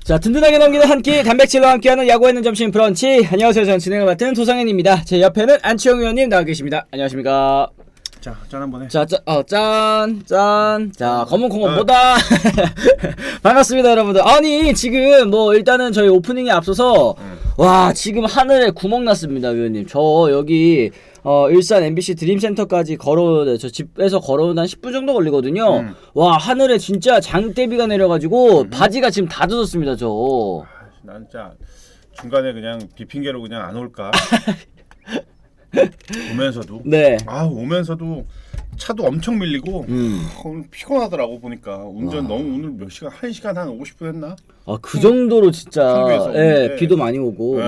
자, 든든하게 넘기는 한 끼 단백질과 함께하는 야구하는 점심 브런치. 안녕하세요. 저는 진행을 맡은 조상현입니다. 제 옆에는 안치홍 의원님 나와 계십니다. 안녕하십니까. 자, 짠 한번 해. 자, 짠. 자, 검은 콩은 뭐다? 반갑습니다, 여러분들. 아니, 지금 뭐 일단은 저희 오프닝에 앞서서 와, 지금 하늘에 구멍 났습니다, 위원님. 저 여기 일산 MBC 드림센터까지 저 집에서 걸어오는 한 10분 정도 걸리거든요. 와, 하늘에 진짜 장대비가 내려가지고 바지가 지금 다 젖었습니다, 저. 난 진짜 중간에 그냥 비 핑계로 그냥 안 올까? 오면서도 네. 오면서도 차도 엄청 밀리고 오늘 피곤하더라고 보니까 운전 너무 오늘 몇 시간 1시간 한 50분 했나? 그 정도로 진짜 예, 비도 많이 오고.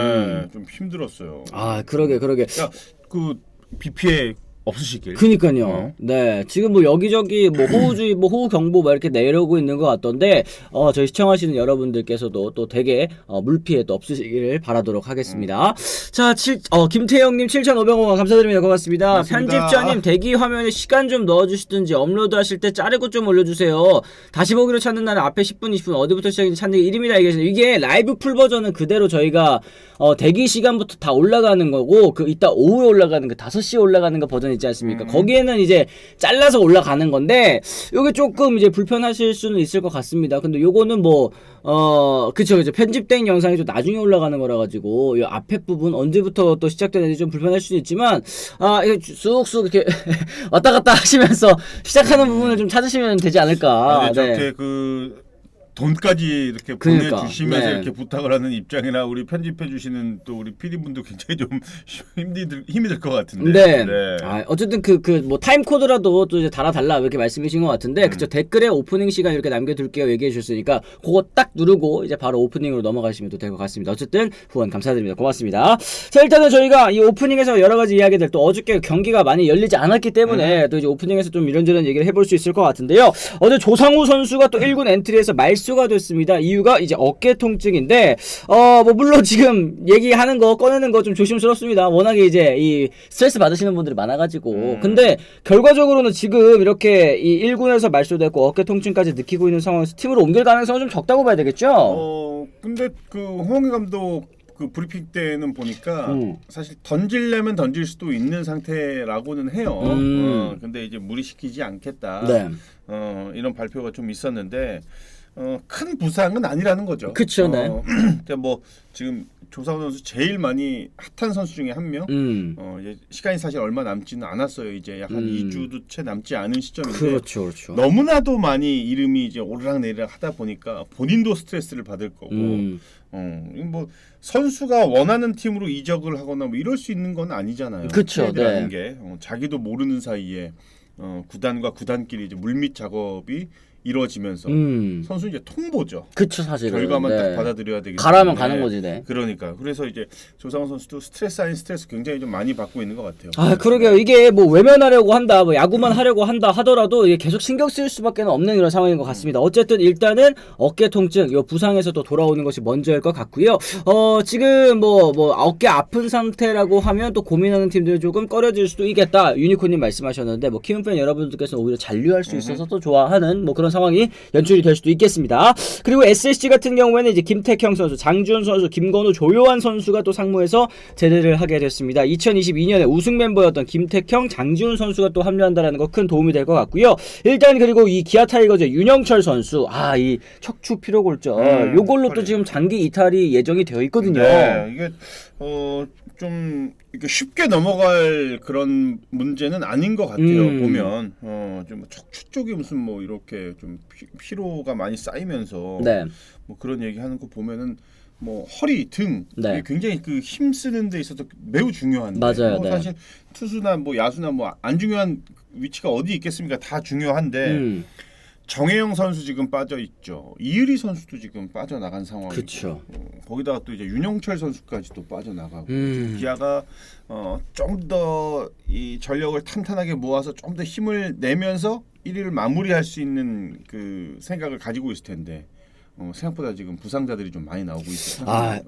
좀 힘들었어요. 그러게. 야, 그 비 피해 없으시길. 그니까요. 네, 지금 뭐 여기저기 뭐 호우주의, 뭐 호우경보 막 이렇게 내려오고 있는 것 같던데, 저희 시청하시는 여러분들께서도 또 되게 물피해 또 없으시길 바라도록 하겠습니다. 자, 김태형님 7,500원 감사드립니다. 고맙습니다. 편집자님 대기 화면에 시간 좀 넣어주시든지 업로드 하실 때 자르고 좀 올려주세요. 다시 보기로 찾는 날은 앞에 10분, 20분 어디부터 시작인지 찾는 게 1입니다. 이게 라이브 풀 버전은 그대로 저희가 대기 시간부터 다 올라가는 거고, 이따 오후에 올라가는 그 5시에 올라가는 거 버전 있지 않습니까? 거기에는 이제 잘라서 올라가는 건데 요게 조금 이제 불편하실 수는 있을 것 같습니다. 근데 요거는 그쵸. 편집된 영상이 좀 나중에 올라가는 거라 가지고 이 앞에 부분 언제부터 또 시작되는지 좀 불편할 수는 있지만 이거 쑥쑥 이렇게 왔다 갔다 하시면서 시작하는 부분을 좀 찾으시면 되지 않을까. 저렇게 돈까지 이렇게 보내주시면서 네. 이렇게 부탁을 하는 입장이나 우리 편집해주시는 또 우리 PD분도 굉장히 좀 힘이 들 것 같은데. 네. 네. 어쨌든 뭐 타임 코드라도 또 이제 달아달라 이렇게 말씀이신 것 같은데, 그쵸. 댓글에 오프닝 시간 이렇게 남겨둘게요 얘기해 주셨으니까 그거 딱 누르고 이제 바로 오프닝으로 넘어가시면 또 될 것 같습니다. 어쨌든 후원 감사드립니다. 고맙습니다. 자, 일단은 저희가 이 오프닝에서 여러 가지 이야기들 또 어저께 경기가 많이 열리지 않았기 때문에 또 이제 오프닝에서 좀 이런저런 얘기를 해볼 수 있을 것 같은데요. 어제 조상우 선수가 또 1군 엔트리에서 말수가 됐습니다. 이유가 이제 어깨 통증인데, 물론 지금 얘기하는 거 꺼내는 거 좀 조심스럽습니다. 워낙에 이제 이 스트레스 받으시는 분들이 많아가지고. 근데 결과적으로는 지금 이렇게 이 1군에서 말소됐고 어깨 통증까지 느끼고 있는 상황에서 팀으로 옮길 가능성은 좀 적다고 봐야 되겠죠? 근데 홍희 감독 브리핑 때는 보니까 사실 던질려면 던질 수도 있는 상태라고는 해요. 근데 이제 무리시키지 않겠다. 네. 이런 발표가 좀 있었는데 큰 부상은 아니라는 거죠. 그쵸, 네. 뭐 지금 조상우 선수 제일 많이 핫한 선수 중에 한 명. 이제 시간이 사실 얼마 남지는 않았어요. 이제 약 한 2주도 채 남지 않은 시점인데. 그렇죠. 너무나도 많이 이름이 이제 오르락내리락 하다 보니까 본인도 스트레스를 받을 거고. 뭐 선수가 원하는 팀으로 이적을 하거나 뭐 이럴 수 있는 건 아니잖아요. 그쵸, 트레이드라는 게 자기도 모르는 사이에 구단과 구단끼리 이제 물밑 작업이 이루어지면서 선수 이제 통보죠. 그쵸, 사실은. 결과만 네. 딱 받아들여야 되기 때문에. 가라면 가는 거지, 네. 그러니까 그래서 이제 조상우 선수도 스트레스 아닌 스트레스 굉장히 좀 많이 받고 있는 것 같아요. 그러게요. 이게 뭐 외면하려고 한다, 뭐 야구만 하려고 한다 하더라도 이게 계속 신경 쓸 수밖에 없는 이런 상황인 것 같습니다. 어쨌든 일단은 어깨 통증, 요 부상에서 또 돌아오는 것이 먼저일 것 같고요. 지금 뭐 어깨 아픈 상태라고 하면 또 고민하는 팀들 조금 꺼려질 수도 있겠다. 유니콘님 말씀하셨는데 뭐 키움 팬 여러분들께서는 오히려 잔류할 수 있어서 또 좋아하는 뭐 그런 상황이 연출이 될 수도 있겠습니다. 그리고 SSG 같은 경우에는 이제 김택형 선수, 장지훈 선수, 김건우, 조요한 선수가 또 상무에서 제대를 하게 됐습니다. 2022년에 우승 멤버였던 김택형, 장지훈 선수가 또 합류한다라는 거 큰 도움이 될 것 같고요. 일단 그리고 이 기아 타이거즈의 윤영철 선수, 이 척추 피로골절, 요걸로 또 지금 장기 이탈이 예정이 되어 있거든요. 네, 이게 좀 이렇게 쉽게 넘어갈 그런 문제는 아닌 것 같아요. 보면 좀 척추 쪽이 무슨 뭐 이렇게 좀 피로가 많이 쌓이면서 네. 뭐 그런 얘기하는 거 보면은 뭐 허리 등 네. 굉장히 힘 쓰는 데 있어서 매우 중요한데 맞아요. 네. 사실 투수나 뭐 야수나 뭐 안 중요한 위치가 어디 있겠습니까? 다 중요한데. 정혜영 선수 지금 빠져 있죠. 이유리 선수도 지금 빠져나간 상황이고. 그쵸. 거기다가 또 이제 윤영철 선수까지 또 빠져나가고. 기아가 좀 더 이 전력을 탄탄하게 모아서 좀 더 힘을 내면서 1위를 마무리할 수 있는 그 생각을 가지고 있을 텐데 생각보다 지금 부상자들이 좀 많이 나오고 있어요.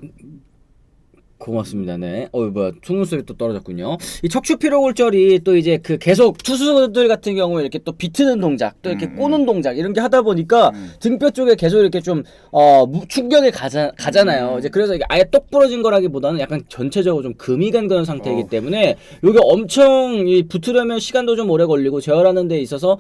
고맙습니다. 네. 뭐야, 속눈썹이 또 떨어졌군요. 이 척추 피로골절이 또 이제 그 계속 투수들 같은 경우에 이렇게 또 비트는 동작, 또 이렇게 꼬는 동작 이런 게 하다 보니까 등뼈 쪽에 계속 이렇게 좀 충격이 가잖아요. 이제 그래서 이게 아예 똑 부러진 거라기보다는 약간 전체적으로 좀 금이 간 그런 상태이기 때문에 이게 엄청 붙으려면 시간도 좀 오래 걸리고 재활하는 데 있어서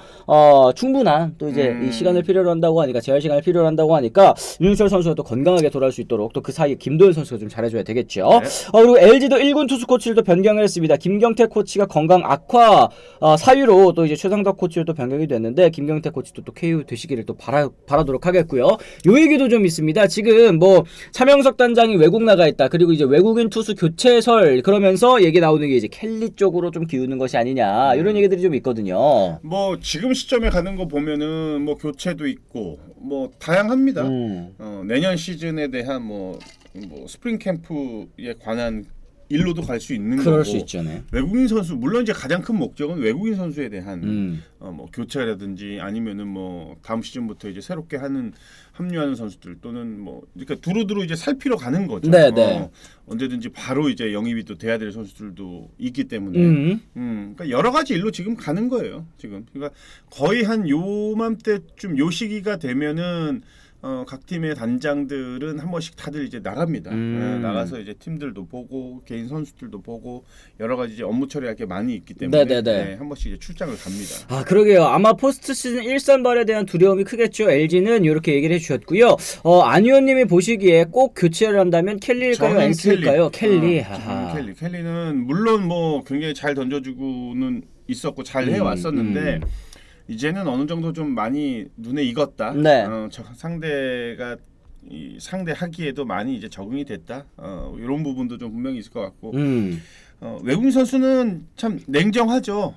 충분한 또 이제 이 시간을 필요로 한다고 하니까 재활 시간을 필요로 한다고 하니까 윤영철 선수가 또 건강하게 돌아올 수 있도록 또 그 사이에 김도현 선수가 좀 잘해줘야 되겠죠. 네. 그리고 LG도 1군 투수 코치를 또 변경을 했습니다. 김경태 코치가 건강 악화 사유로 또 이제 최상덕 코치로 또 변경이 됐는데 김경태 코치도 또 KO 되시기를 또 바라도록 하겠고요. 요 얘기도 좀 있습니다. 지금 뭐 차명석 단장이 외국 나가 있다. 그리고 이제 외국인 투수 교체설 그러면서 얘기 나오는 게 이제 켈리 쪽으로 좀 기우는 것이 아니냐 이런 얘기들이 좀 있거든요. 뭐 지금 시점에 가는 거 보면은 뭐 교체도 있고 뭐 다양합니다. 내년 시즌에 대한 뭐 스프링 캠프에 관한 일로도 갈 수 있는 그럴 거고. 수 있죠. 네. 외국인 선수 물론 이제 가장 큰 목적은 외국인 선수에 대한 뭐 교체라든지 아니면은 뭐 다음 시즌부터 이제 새롭게 합류하는 선수들 또는 뭐 그러니까 두루두루 이제 살피러 가는 거죠. 네. 언제든지 바로 이제 영입이 또 돼야 될 선수들도 있기 때문에 그러니까 여러 가지 일로 지금 가는 거예요. 지금 그러니까 거의 한 요맘때쯤 요 시기가 되면은 각 팀의 단장들은 한 번씩 다들 이제 나갑니다. 나가서 이제 팀들도 보고 개인 선수들도 보고 여러 가지 이제 업무 처리할 게 많이 있기 때문에 네, 한 번씩 이제 출장을 갑니다. 아 그러게요. 아마 포스트 시즌 일선발에 대한 두려움이 크겠죠. LG는 이렇게 얘기를 해주셨고요. 안 의원님이 보시기에 꼭 교체를 한다면 켈리일까요? 엔스일까요? 켈리. 켈리는 물론 뭐 굉장히 잘 던져주고는 있었고 잘 해왔었는데. 이제는 어느 정도 좀 많이 눈에 익었다. 네. 상대가 상대하기에도 많이 이제 적응이 됐다. 이런 부분도 좀 분명히 있을 것 같고. 외국인 선수는 참 냉정하죠.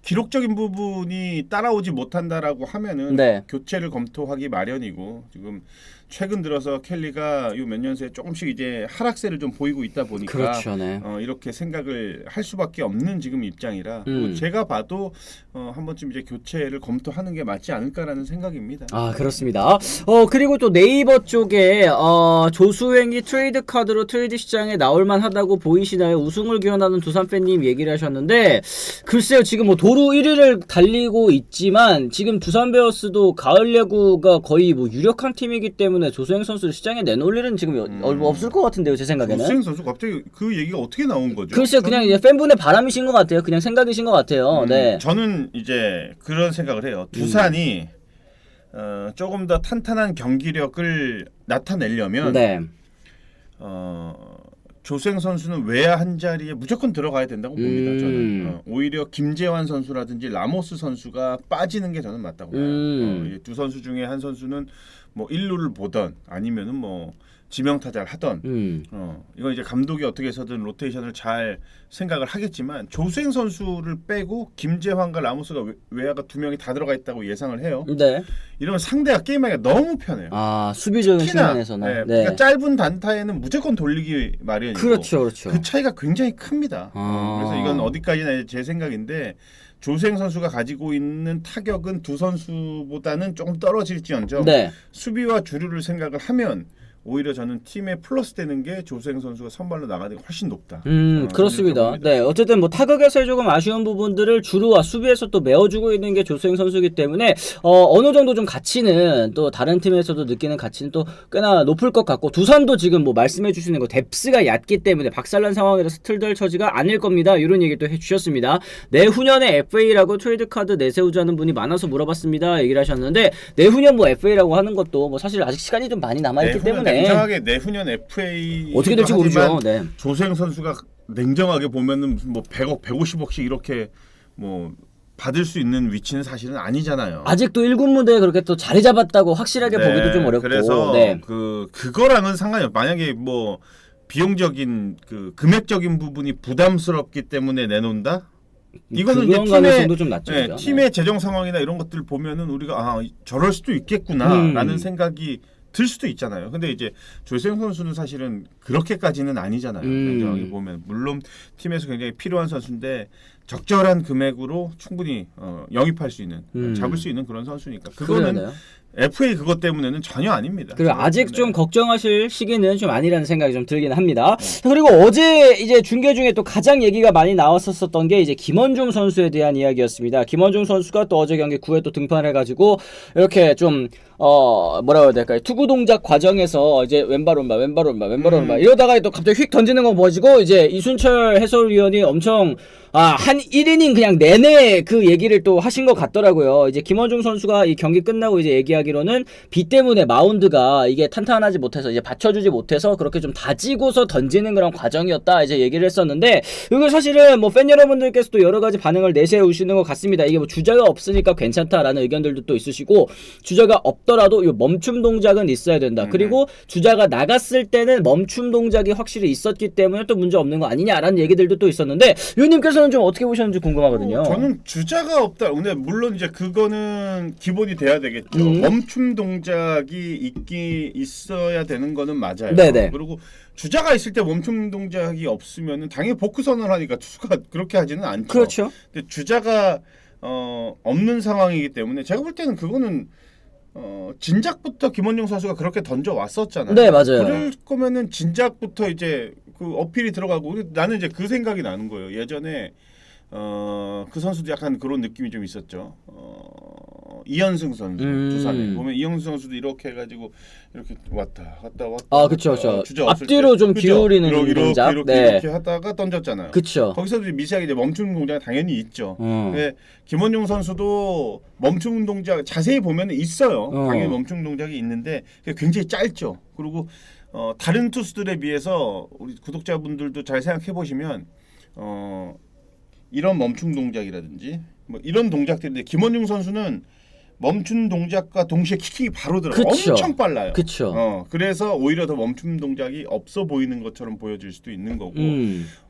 기록적인 부분이 따라오지 못한다라고 하면은 네. 교체를 검토하기 마련이고 지금 최근 들어서 켈리가 요 몇 년 새에 조금씩 이제 하락세를 좀 보이고 있다 보니까 그렇죠, 네. 이렇게 생각을 할 수밖에 없는 지금 입장이라 제가 봐도 한 번쯤 이제 교체를 검토하는 게 맞지 않을까라는 생각입니다. 아 그렇습니다. 그리고 또 네이버 쪽에 조수행이 트레이드 카드로 트레이드 시장에 나올만하다고 보이시나요? 우승을 기원하는 두산 팬님 얘기를 하셨는데 글쎄요 지금 뭐 도루 1위를 달리고 있지만 지금 두산 베어스도 가을 야구가 거의 뭐 유력한 팀이기 때문에 조수행 선수를 시장에 내놓을 일은 지금 없을 것 같은데요 제 생각에는. 조수행 선수 갑자기 그 얘기가 어떻게 나온 거죠? 글쎄요 그냥 이제 팬분의 바람이신 것 같아요. 그냥 생각이신 것 같아요. 네. 저는 이제 그런 생각을 해요. 두산이 조금 더 탄탄한 경기력을 나타내려면 네. 조수행 선수는 외야 한 자리에 무조건 들어가야 된다고 봅니다. 저는 오히려 김재환 선수라든지 라모스 선수가 빠지는 게 저는 맞다고 봐요. 두 선수 중에 한 선수는 뭐 1루를 보던 아니면은 뭐 지명타자를 하던 이건 이제 감독이 어떻게 해서든 로테이션을 잘 생각을 하겠지만 조수행 선수를 빼고 김재환과 라모스가 외야가 두 명이 다 들어가 있다고 예상을 해요. 네. 이러면 상대가 게임하기가 너무 편해요. 아 수비적인 측면에서는. 네. 그러니까 짧은 단타에는 무조건 돌리기 마련이고. 그렇죠. 그 차이가 굉장히 큽니다. 그래서 이건 어디까지나 제 생각인데 조수행 선수가 가지고 있는 타격은 두 선수보다는 조금 떨어질지언정 네. 수비와 주루를 생각을 하면 오히려 저는 팀에 플러스 되는 게 조수행 선수가 선발로 나가는 게 훨씬 높다. 그렇습니다. 네, 어쨌든 뭐 타격에서 조금 아쉬운 부분들을 주루와 수비에서 또 메워주고 있는 게 조수행 선수이기 때문에 어느 정도 좀 가치는 또 다른 팀에서도 느끼는 가치는 또 꽤나 높을 것 같고 두산도 지금 뭐 말씀해 주시는 거 뎁스가 얕기 때문에 박살난 상황이라서 틀덜 처지가 아닐 겁니다. 이런 얘기 또 해주셨습니다. 내후년에 FA라고 트레이드 카드 내세우자는 분이 많아서 물어봤습니다. 얘기를 하셨는데 내후년 뭐 FA라고 하는 것도 뭐 사실 아직 시간이 좀 많이 남아있기 때문에 냉정하게 내후년 FA 어떻게 될지 모르죠. 네. 조수행 선수가 냉정하게 보면은 뭐 100억, 150억씩 이렇게 뭐 받을 수 있는 위치는 사실은 아니잖아요. 아직도 1군 무대에 그렇게 또 자리 잡았다고 확실하게 보기도 좀 어렵고. 그래서 그거랑은 상관이 없어요. 만약에 뭐 비용적인 그 금액적인 부분이 부담스럽기 때문에 내놓는다? 이거는 이제 가능성도 좀 낮죠. 네, 팀의 재정 상황이나 이런 것들 보면은 우리가 저럴 수도 있겠구나라는 생각이 들 수도 있잖아요. 근데 이제 조수행 선수는 사실은 그렇게까지는 아니잖아요. 굉장히 보면 물론 팀에서 굉장히 필요한 선수인데 적절한 금액으로 충분히 영입할 수 있는 잡을 수 있는 그런 선수니까 그거는 FA 그것 때문에는 전혀 아닙니다. 그리고 아직 좀 걱정하실 시기는 좀 아니라는 생각이 좀 들긴 합니다. 그리고 어제 이제 중계 중에 또 가장 얘기가 많이 나왔었던 게 이제 김원중 선수에 대한 이야기였습니다. 김원중 선수가 또 어제 경기 9회 또 등판해가지고 이렇게 좀 뭐라고 해야 될까요? 투구 동작 과정에서 이제 왼발 오른발 이러다가 또 갑자기 휙 던지는 거 보시고 이제 이순철 해설위원이 엄청 한 1이닝 그냥 내내 그 얘기를 또 하신 것 같더라고요. 이제 김원중 선수가 이 경기 끝나고 이제 얘기하기로는 비 때문에 마운드가 이게 탄탄하지 못해서 이제 받쳐주지 못해서 그렇게 좀 다지고서 던지는 그런 과정이었다 이제 얘기를 했었는데, 이거 사실은 뭐 팬 여러분들께서도 여러 가지 반응을 내세우시는 것 같습니다. 이게 뭐 주자가 없으니까 괜찮다라는 의견들도 또 있으시고, 주자가 없더라도 이 멈춤 동작은 있어야 된다. 그리고 주자가 나갔을 때는 멈춤 동작이 확실히 있었기 때문에 또 문제 없는 거 아니냐라는 얘기들도 또 있었는데, 위원님께서는 좀 어떻게 보셨는지 궁금하거든요. 저는 주자가 없다. 근데 물론 이제 그거는 기본이 돼야 되겠죠. 멈춤 동작이 있어야 되는 거는 맞아요. 네네. 그리고 주자가 있을 때 멈춤 동작이 없으면은 당연히 복구 선언을 하니까 투수가 그렇게 하지는 않죠. 그렇죠. 근데 주자가 없는 상황이기 때문에 제가 볼 때는 그거는 진작부터 김원중 선수가 그렇게 던져 왔었잖아요. 네, 맞아요. 그럴 거면은 진작부터 이제 그 어필이 들어가고, 나는 이제 그 생각이 나는 거예요. 예전에 그 선수도 약간 그런 느낌이 좀 있었죠. 이현승 선수 두산에 보면 이현승 선수도 이렇게 해가지고 이렇게 왔다 그쵸. 앞뒤로 좀 기울이는 동작. 이렇게 하다가 던졌잖아요. 그쵸. 거기서도 미세하게 이제 멈춤 동작이 당연히 있죠. 근데 김원중 선수도 멈춤 동작 자세히 보면 있어요. 당연히 멈춤 동작이 있는데 굉장히 짧죠. 그리고 다른 투수들에 비해서 우리 구독자분들도 잘 생각해 보시면 이런 멈춤 동작이라든지 뭐 이런 동작들인데, 김원중 선수는 멈춘 동작과 동시에 킥이 바로 들어가. 엄청 빨라요. 그쵸. 그래서 오히려 더 멈춤 동작이 없어 보이는 것처럼 보여질 수도 있는 거고,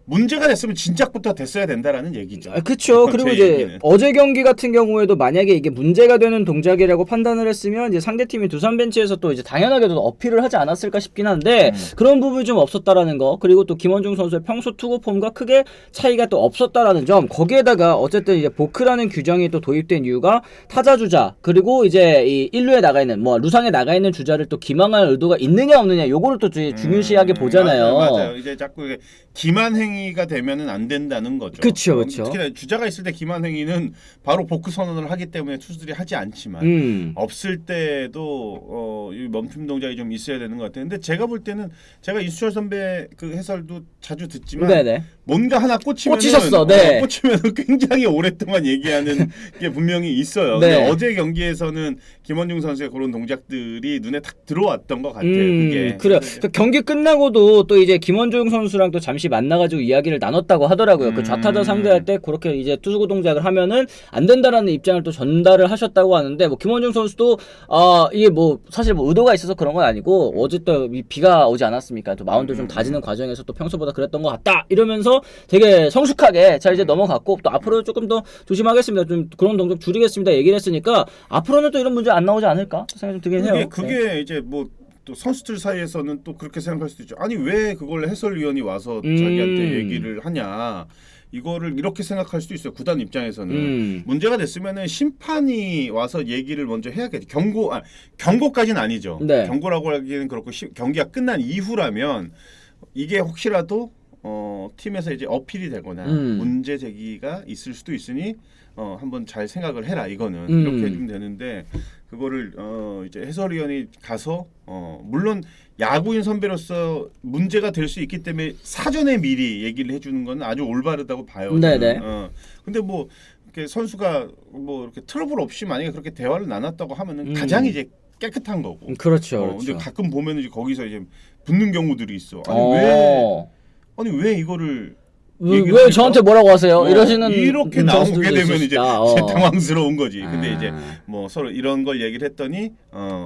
문제가 됐으면 진작부터 됐어야 된다라는 얘기죠. 그렇죠. 그리고 이제 얘기는. 어제 경기 같은 경우에도 만약에 이게 문제가 되는 동작이라고 판단을 했으면 이제 상대팀이 두산 벤치에서 또 이제 당연하게도 어필을 하지 않았을까 싶긴 한데 그런 부분이 좀 없었다라는 거, 그리고 또 김원중 선수의 평소 투구 폼과 크게 차이가 또 없었다라는 점, 거기에다가 어쨌든 이제 보크라는 규정이 또 도입된 이유가 타자 주자 그리고 이제 이 1루에 나가 있는 뭐 루상에 나가 있는 주자를 또 기망할 의도가 있느냐 없느냐, 요거를 또 중요시하게 보잖아요. 맞아요. 이제 자꾸 기만 행위가 되면은 안 된다는 거죠. 그렇죠. 특히나 주자가 있을 때 기만 행위는 바로 복구 선언을 하기 때문에 투수들이 하지 않지만 없을 때도 이 멈춤 동작이 좀 있어야 되는 것 같아요. 근데 제가 볼 때는 제가 이수철 선배 그 해설도 자주 듣지만 네네. 뭔가 하나 꽂히셨어. 네. 꽂히면 굉장히 오랫동안 얘기하는 게 분명히 있어요. 네. 근데 어제 경기에서는 김원중 선수의 그런 동작들이 눈에 탁 들어왔던 것 같아요. 그게. 그래요. 경기 끝나고도 또 이제 김원중 선수랑 또 잠시 만나가지고 이야기를 나눴다고 하더라고요. 그 좌타자 상대할 때 그렇게 이제 투수구 동작을 하면은 안 된다라는 입장을 또 전달을 하셨다고 하는데, 뭐 김원중 선수도 이게 뭐 사실 뭐 의도가 있어서 그런 건 아니고 어제 또 비가 오지 않았습니까? 또 마운드 좀 다지는 과정에서 또 평소보다 그랬던 것 같다 이러면서 되게 성숙하게 잘 이제 넘어갔고, 또 앞으로 조금 더 조심하겠습니다. 좀 그런 동작 줄이겠습니다. 얘기를 했으니까 앞으로는 또 이런 문제 안 나오지 않을까 생각이 좀 들긴 해요. 그게 이제 뭐 또 선수들 사이에서는 또 그렇게 생각할 수도 있죠. 아니 왜 그걸 해설위원이 와서 자기한테 얘기를 하냐. 이거를 이렇게 생각할 수도 있어요. 구단 입장에서는 문제가 됐으면은 심판이 와서 얘기를 먼저 해야겠죠. 경고까지는 아니죠. 네. 경고라고 하기에는 그렇고 경기가 끝난 이후라면 이게 혹시라도 팀에서 이제 어필이 되거나 문제 제기가 있을 수도 있으니 한번 잘 생각을 해라, 이거는 이렇게 해주면 되는데, 그거를 이제 해설위원이 가서 물론 야구인 선배로서 문제가 될 수 있기 때문에 사전에 미리 얘기를 해주는 건 아주 올바르다고 봐요. 네네. 근데 뭐 이렇게 선수가 뭐 이렇게 트러블 없이 만약에 그렇게 대화를 나눴다고 하면은 가장 이제 깨끗한 거고. 그렇죠. 근데 가끔 보면은 이제 거기서 이제 붙는 경우들이 있어. 아니 왜 이거를 왜 저한테 뭐라고 하세요? 이러시는 이렇게 나오게 되면 이제 이제 당황스러운 거지. 근데 이제 뭐 서로 이런 걸 얘기를 했더니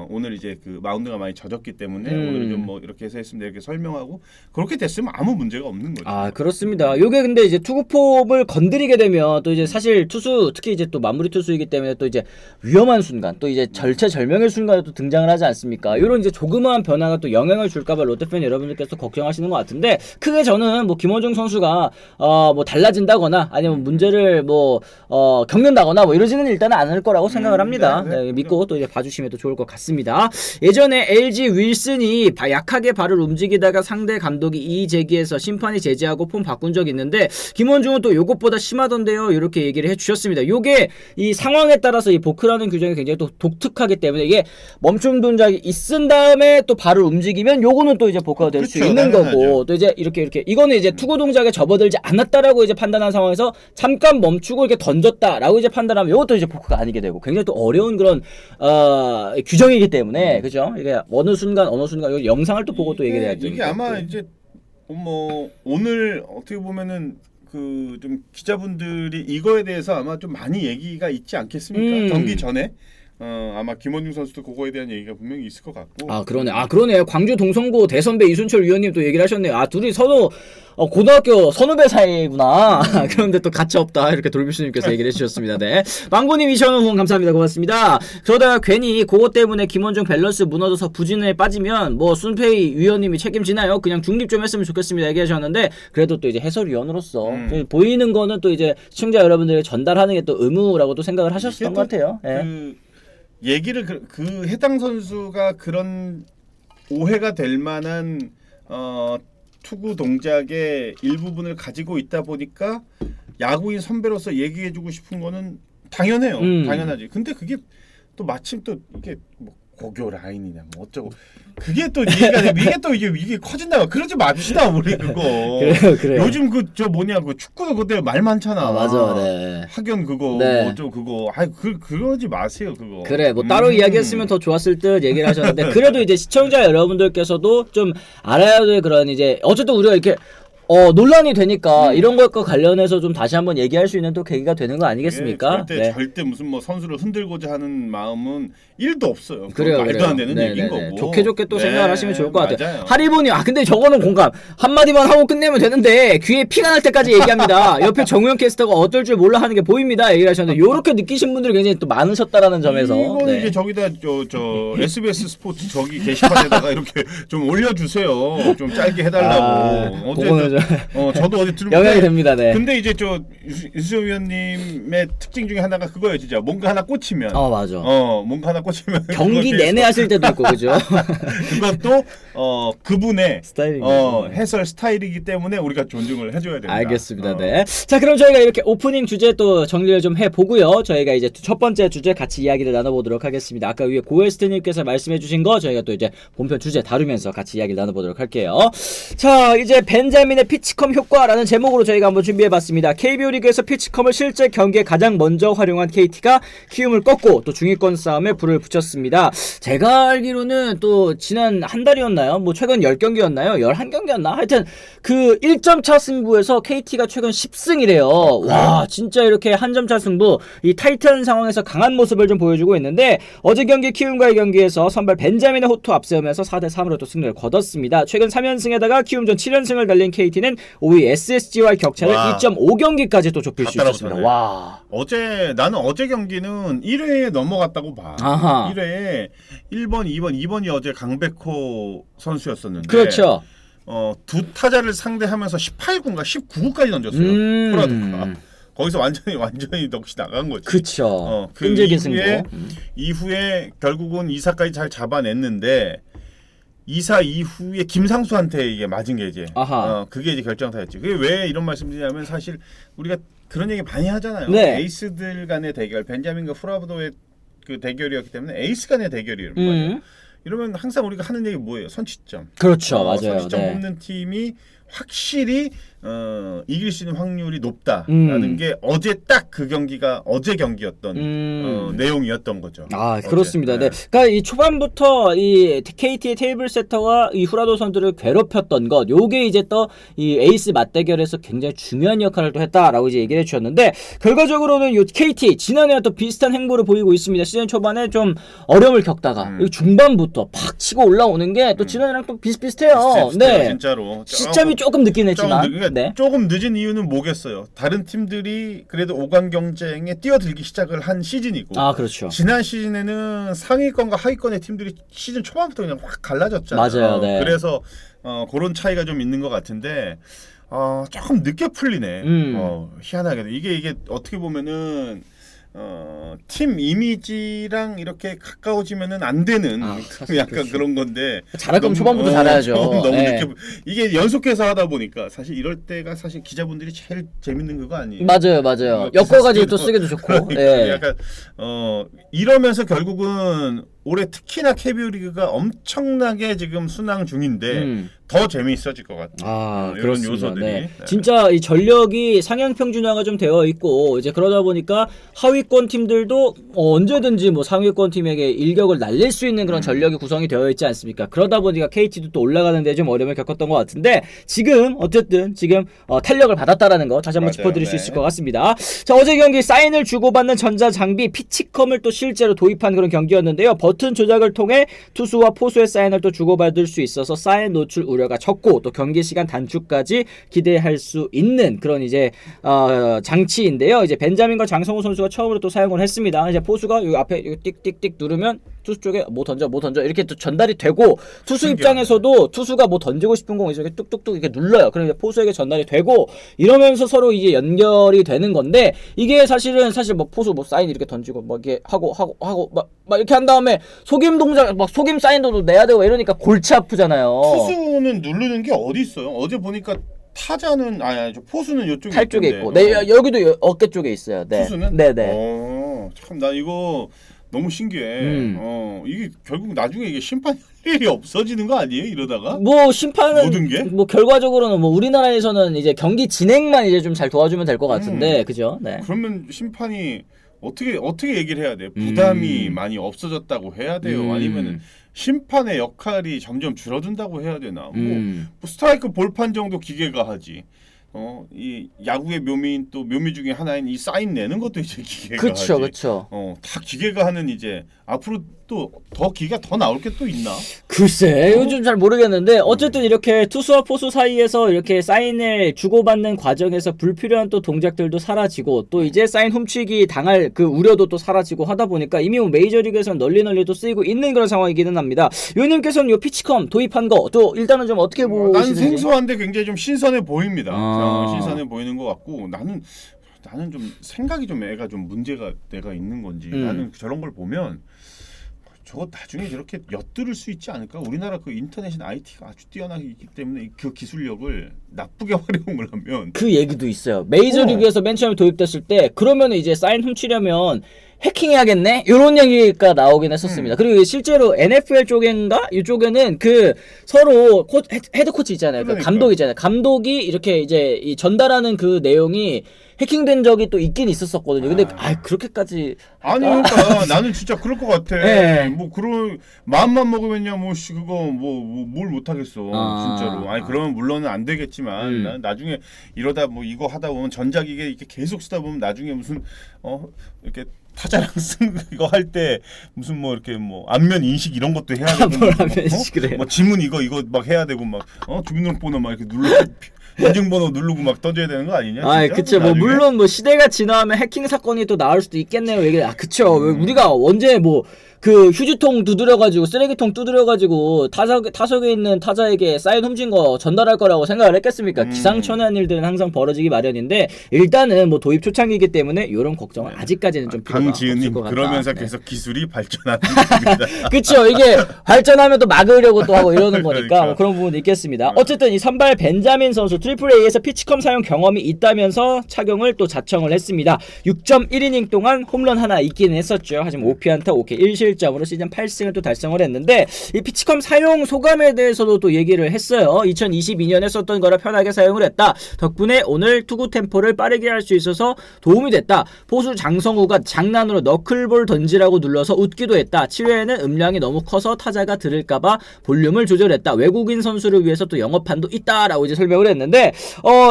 오늘 이제 그 마운드가 많이 젖었기 때문에 오늘 좀 뭐 이렇게 해서 했습니다, 이렇게 설명하고 그렇게 됐으면 아무 문제가 없는 거죠. 그렇습니다. 요게 근데 이제 투구 폼을 건드리게 되면 또 이제 사실 투수, 특히 이제 또 마무리 투수이기 때문에 또 이제 위험한 순간, 또 이제 절체절명의 순간에 또 등장을 하지 않습니까? 이런 이제 조그마한 변화가 또 영향을 줄까봐 롯데팬 여러분들께서 걱정하시는 것 같은데, 크게 저는 뭐 김원중 선수가 뭐 달라진다거나 아니면 문제를 뭐 겪는다거나 뭐 이러지는 일단은 않을 거라고 생각을 합니다. 네, 믿고 또 이제 봐주시면 또 좋을 좋을 것 같습니다. 예전에 LG 윌슨이 약하게 발을 움직이다가 상대 감독이 이의 제기해서 심판이 제지하고 폼 바꾼 적 있는데 김원중은 또 요것보다 심하던데요. 이렇게 얘기를 해주셨습니다. 요게 이 상황에 따라서 이 보크라는 규정이 굉장히 또 독특하기 때문에 이게 멈춤 동작이 있은 다음에 또 발을 움직이면 요거는 또 이제 보크가 될 수 있는 거고, 또 이제 이렇게 이거는 이제 투구 동작에 접어들지 않았다라고 이제 판단한 상황에서 잠깐 멈추고 이렇게 던졌다라고 이제 판단하면 요것도 이제 보크가 아니게 되고 굉장히 또 어려운 그런 규정이기 때문에 그죠? 이게 어느 순간 요 영상을 또 보고 또 얘기를 해야 되는 이게 아마 이제 뭐 오늘 어떻게 보면은 그 좀 기자분들이 이거에 대해서 아마 좀 많이 얘기가 있지 않겠습니까? 경기 전에 아마 김원중 선수도 그거에 대한 얘기가 분명히 있을 것 같고. 아 그러네. 광주 동성고 대선배 이순철 위원님 또 얘기를 하셨네요. 아 둘이 고등학교 선후배 사이구나. 그런데 또 가차 없다. 이렇게 돌비슈님께서 얘기를 해주셨습니다. 네. 망고님 2,000원 후원 감사합니다. 고맙습니다. 그러다가 괜히 그것 때문에 김원중 밸런스 무너져서 부진에 빠지면 뭐 순페이 위원님이 책임지나요? 그냥 중립 좀 했으면 좋겠습니다. 얘기하셨는데 그래도 또 이제 해설위원으로서 보이는 거는 또 이제 시청자 여러분들에게 전달하는 게 또 의무라고 또 생각을 하셨던 것 같아요. 예. 얘기를 그 해당 선수가 그런 오해가 될 만한 투구 동작의 일부분을 가지고 있다 보니까 야구인 선배로서 얘기해주고 싶은 거는 당연해요. 당연하지. 근데 그게 또 마침 또 이게 뭐 고교 라인이냐 뭐 어쩌고 그게 또 얘기가 되고 이게 또 이게 커진다. 그러지 맙시다 우리 그거. 그래요. 요즘 그 축구도 그때 말 많잖아. 아, 맞아. 네. 학연 그거 네. 뭐 어쩌고 그거. 그러지 마세요 그거. 그래 뭐 따로 이야기했으면 더 좋았을 듯 얘기를 하셨는데 그래도 이제 시청자 여러분들께서도 좀 알아야 될 그런 이제 어쨌든 우리가 이렇게 논란이 되니까 이런 것과 관련해서 좀 다시 한번 얘기할 수 있는 또 계기가 되는 거 아니겠습니까? 절대 무슨 뭐 선수를 흔들고자 하는 마음은 1도 없어요. 그래요. 말도 안 되는 얘기인 거고. 좋게 또 생각을 하시면 좋을 것 같아요. 맞아요. 하리보니 근데 저거는 공감. 한마디만 하고 끝내면 되는데 귀에 피가 날 때까지 얘기합니다. 옆에 정우영 캐스터가 어떨 줄 몰라 하는 게 보입니다. 얘기를 하셨는데 요렇게 느끼신 분들이 굉장히 또 많으셨다라는 점에서 이거는 이제 저기다 저 SBS 스포츠 저기 게시판에다가 이렇게 좀 올려주세요. 좀 짧게 해달라고. 어제 저도 어디 들은 영향이 됩니다. 네. 근데 이제 저 유수영 위원님의 특징 중에 하나가 그거예요. 진짜 뭔가 하나 꽂히면 맞아. 뭔가 하나 꽂히면 경기 내내 하실 때도 있고 그죠? 그것도 그분의 스타일입니다. 해설 스타일이기 때문에 우리가 존중을 해줘야 됩니다. 알겠습니다. 네. 자 그럼 저희가 이렇게 오프닝 주제 또 정리를 좀 해보고요. 저희가 이제 첫 번째 주제 같이 이야기를 나눠보도록 하겠습니다. 아까 위에 고에스트님께서 말씀해주신 거 저희가 또 이제 본편 주제 다루면서 같이 이야기를 나눠보도록 할게요. 자 이제 벤자민의 피치컴 효과라는 제목으로 저희가 한번 준비해봤습니다. KBO 리그에서 피치컴을 실제 경기에 가장 먼저 활용한 KT가 키움을 꺾고 또 중위권 싸움에 불을 붙였습니다. 제가 알기로는 또 지난 한 달이었나요? 뭐 최근 10경기였나요? 11경기였나? 하여튼 그 1점 차 승부에서 KT가 최근 10승이래요. 와 진짜 이렇게 한 점 차 승부 이 타이트한 상황에서 강한 모습을 좀 보여주고 있는데 어제 경기 키움과의 경기에서 선발 벤자민의 호투 앞세우면서 4대3으로 또 승리를 거뒀습니다. 최근 3연승에다가 키움전 7연승을 달린 KT는 5위 SSG와의 격차를 2.5경기까지 또 좁힐 수 있었습니다. 와. 나는 어제 경기는 1회에 넘어갔다고 봐. 아하. 1회에 1번, 2번이 어제 강백호 선수였었는데. 그렇죠. 두 타자를 상대하면서 18구인가 19구까지 던졌어요. 포라드가. 거기서 완전히 넋이 나간 거지. 그렇죠. 그 끈질긴 승부. 이후에 결국은 2사까지 잘 잡아냈는데 2사 이후에 김상수한테 이게 맞은 게 이제 그게 이제 결정타였지. 그게 왜 이런 말씀드리냐면 사실 우리가 그런 얘기 많이 하잖아요. 네. 에이스들 간의 대결, 벤자민과 프라브도의 그 대결이었기 때문에 에이스 간의 대결이란 말이에요. 이러면 항상 우리가 하는 얘기 뭐예요? 선취점. 그렇죠, 맞아요. 선취점 네. 뽑는 팀이 확실히 이길 수 있는 확률이 높다라는 게 어제 딱 그 경기가 어제 경기였던 내용이었던 거죠. 어제. 그렇습니다. 네. 그러니까 이 초반부터 이 KT의 테이블 세터와 이 후라도 선수를 괴롭혔던 것, 요게 이제 또 이 에이스 맞대결에서 굉장히 중요한 역할을 또 했다라고 이제 얘기를 해주셨는데 결과적으로는 이 KT 지난해와 또 비슷한 행보를 보이고 있습니다. 시즌 초반에 좀 어려움을 겪다가 중반부터 팍 치고 올라오는 게 또 지난해랑 또 비슷비슷해요. 네, 진짜로. 시점이 조금 늦긴 했지만. 조금 늦은 이유는 뭐겠어요? 다른 팀들이 그래도 5강 경쟁에 뛰어들기 시작을 한 시즌이고. 그렇죠. 지난 시즌에는 상위권과 하위권의 팀들이 시즌 초반부터 그냥 확 갈라졌잖아요. 맞아요. 네. 그래서 그런 차이가 좀 있는 것 같은데 조금 늦게 풀리네. 희한하게 이게 어떻게 보면은 팀 이미지랑 이렇게 가까워지면은 안 되는 약간 그렇죠. 그런 건데 잘할 거면 초반부터 잘해야죠. 너무 네. 늦게 이게 연속해서 하다 보니까 사실 이럴 때가 사실 기자분들이 제일 재밌는 그거 아니에요? 맞아요. 엮어가지고 또 쓰기도 좋고. 예. 약간 이러면서 결국은 올해 특히나 KBO 리그가 엄청나게 지금 순항 중인데 더 재미있어질 것 같아요. 이런 그렇습니다. 요소들이. 네. 진짜 이 전력이 상향 평준화가 좀 되어 있고 이제 그러다 보니까 하위권 팀들도 언제든지 뭐 상위권 팀에게 일격을 날릴 수 있는 그런 전력이 구성이 되어 있지 않습니까? 그러다 보니까 KT도 또 올라가는데 좀 어려움을 겪었던 것 같은데 지금 어쨌든 지금 탄력을 받았다라는 거 다시 한번 짚어드릴 수 있을 것 같습니다. 자, 어제 경기 사인을 주고받는 전자장비 피치컴을 또 실제로 도입한 그런 경기였는데요. 버튼 조작을 통해 투수와 포수의 사인을 또 주고받을 수 있어서 사인 노출 우려가 적고 또 경기 시간 단축까지 기대할 수 있는 그런 이제 장치인데요. 이제 벤자민과 장성우 선수가 처음으로 또 사용을 했습니다. 이제 포수가 요 앞에 요 띡띡띡 누르면 투수 쪽에 뭐 던져 이렇게 또 전달이 되고 투수 입장에서도 투수가 뭐 던지고 싶은 공 이렇게 뚝뚝뚝 이렇게 눌러요. 그럼 이제 포수에게 전달이 되고 이러면서 서로 이제 연결이 되는 건데 이게 사실 뭐 포수 뭐 사인 이렇게 던지고 뭐 이렇게 하고 막 이렇게 한 다음에 속임 동작 막 속임 사인도 내야 되고 이러니까 골치 아프잖아요. 투수는 누르는 게 어디 있어요? 어제 보니까 타자는 포수는 이쪽에 팔 쪽에 있고, 네 여기도 어깨 쪽에 있어요. 네. 투수는? 네네. 참 나 이거 너무 신기해. 이게 결국 나중에 이게 심판 일이 없어지는 거 아니에요? 이러다가? 뭐 심판은 모든 게? 뭐 결과적으로는 뭐 우리나라에서는 이제 경기 진행만 이제 좀 잘 도와주면 될 것 같은데, 그죠? 네. 그러면 심판이 어떻게 얘기를 해야 돼요? 부담이 많이 없어졌다고 해야 돼요? 아니면은 심판의 역할이 점점 줄어든다고 해야 되나? 뭐 스트라이크 볼판 정도 기계가 하지. 이 야구의 묘미인 또 묘미 중에 하나인 이 사인 내는 것도 이제 기계가 하지. 그쵸. 다 기계가 하는 이제 앞으로 또 더 기계가 더 나올 게 또 있나? 글쎄, 요즘 잘 모르겠는데 어쨌든 이렇게 투수와 포수 사이에서 이렇게 사인을 주고받는 과정에서 불필요한 또 동작들도 사라지고 또 이제 사인 훔치기 당할 그 우려도 또 사라지고 하다 보니까 이미 뭐 메이저리그에서는 널리 또 쓰이고 있는 그런 상황이기는 합니다. 요님께서는 요 피치컴 도입한 거 또 일단은 좀 어떻게 보시는지? 난 생소한데 굉장히 좀 신선해 보입니다. 신선해 보이는 것 같고 나는 좀 생각이 좀 애가 좀 문제가 내가 있는 건지 나는 저런 걸 보면 저거 나중에 저렇게 엿들을 수 있지 않을까? 우리나라 그 인터넷이나 IT가 아주 뛰어나기 때문에 그 기술력을 나쁘게 활용을 하면 그 얘기도 있어요. 메이저리그에서 맨 처음에 도입됐을 때 그러면 이제 사인 훔치려면 해킹해야겠네? 이런 얘기가 나오긴 했었습니다. 그리고 실제로 NFL 쪽인가? 이쪽에는 그 서로 헤드 코치 있잖아요. 그 감독 있잖아요. 감독이 이렇게 이제 이 전달하는 그 내용이 해킹된 적이 또 있긴 있었었거든요. 근데 그렇게까지 아니 그러니까 나는 진짜 그럴 것 같아. 네. 뭐 그런 마음만 먹으면야 그거 뭘 못하겠어. 진짜로. 그러면 물론은 안 되겠지만 난 나중에 이러다 뭐 이거 하다 보면 전자기계 이렇게 계속 쓰다 보면 나중에 무슨 이렇게 타자랑 쓴 이거 할 때 무슨 뭐 이렇게 뭐 안면 인식 이런 것도 해야 되고 뭘 안면 인식을 해요? 뭐 지문 이거 막 해야 되고 막 주민등록번호 막 이렇게 눌러 인증번호 누르고 막 던져야 되는 거 아니냐? 그쵸. 뭐 물론 뭐 시대가 지나면 해킹 사건이 또 나올 수도 있겠네요. 얘기. 그쵸. 우리가 언제 뭐 그 휴지통 두드려가지고 쓰레기통 두드려가지고 타석에 있는 타자에게 사인 훔친 거 전달할 거라고 생각을 했겠습니까? 기상천외한 일들은 항상 벌어지기 마련인데 일단은 뭐 도입 초창기이기 때문에 이런 걱정은 아직까지는 좀 필요가 없을 강지은님 것 같다. 그러면서 계속 기술이 발전하는 겁니다. 그쵸. 이게 발전하면 또 막으려고 또 하고 이러는 거니까 그러니까. 뭐 그런 부분도 있겠습니다. 어쨌든 이 선발 벤자민 선수 트리플 A에서 피치컴 사용 경험이 있다면서 착용을 또 자청을 했습니다. 6.1이닝 동안 홈런 하나 있기는 했었죠. 하지만 5피안타 5K 1실점으로 시즌 8승을 또 달성을 했는데 이 피치컴 사용 소감에 대해서도 또 얘기를 했어요. 2022년에 썼던 거라 편하게 사용을 했다. 덕분에 오늘 투구 템포를 빠르게 할 수 있어서 도움이 됐다. 포수 장성우가 장난으로 너클볼 던지라고 눌러서 웃기도 했다. 7회에는 음량이 너무 커서 타자가 들을까봐 볼륨을 조절했다. 외국인 선수를 위해서 또 영업판도 있다라고 이제 설명을 했는데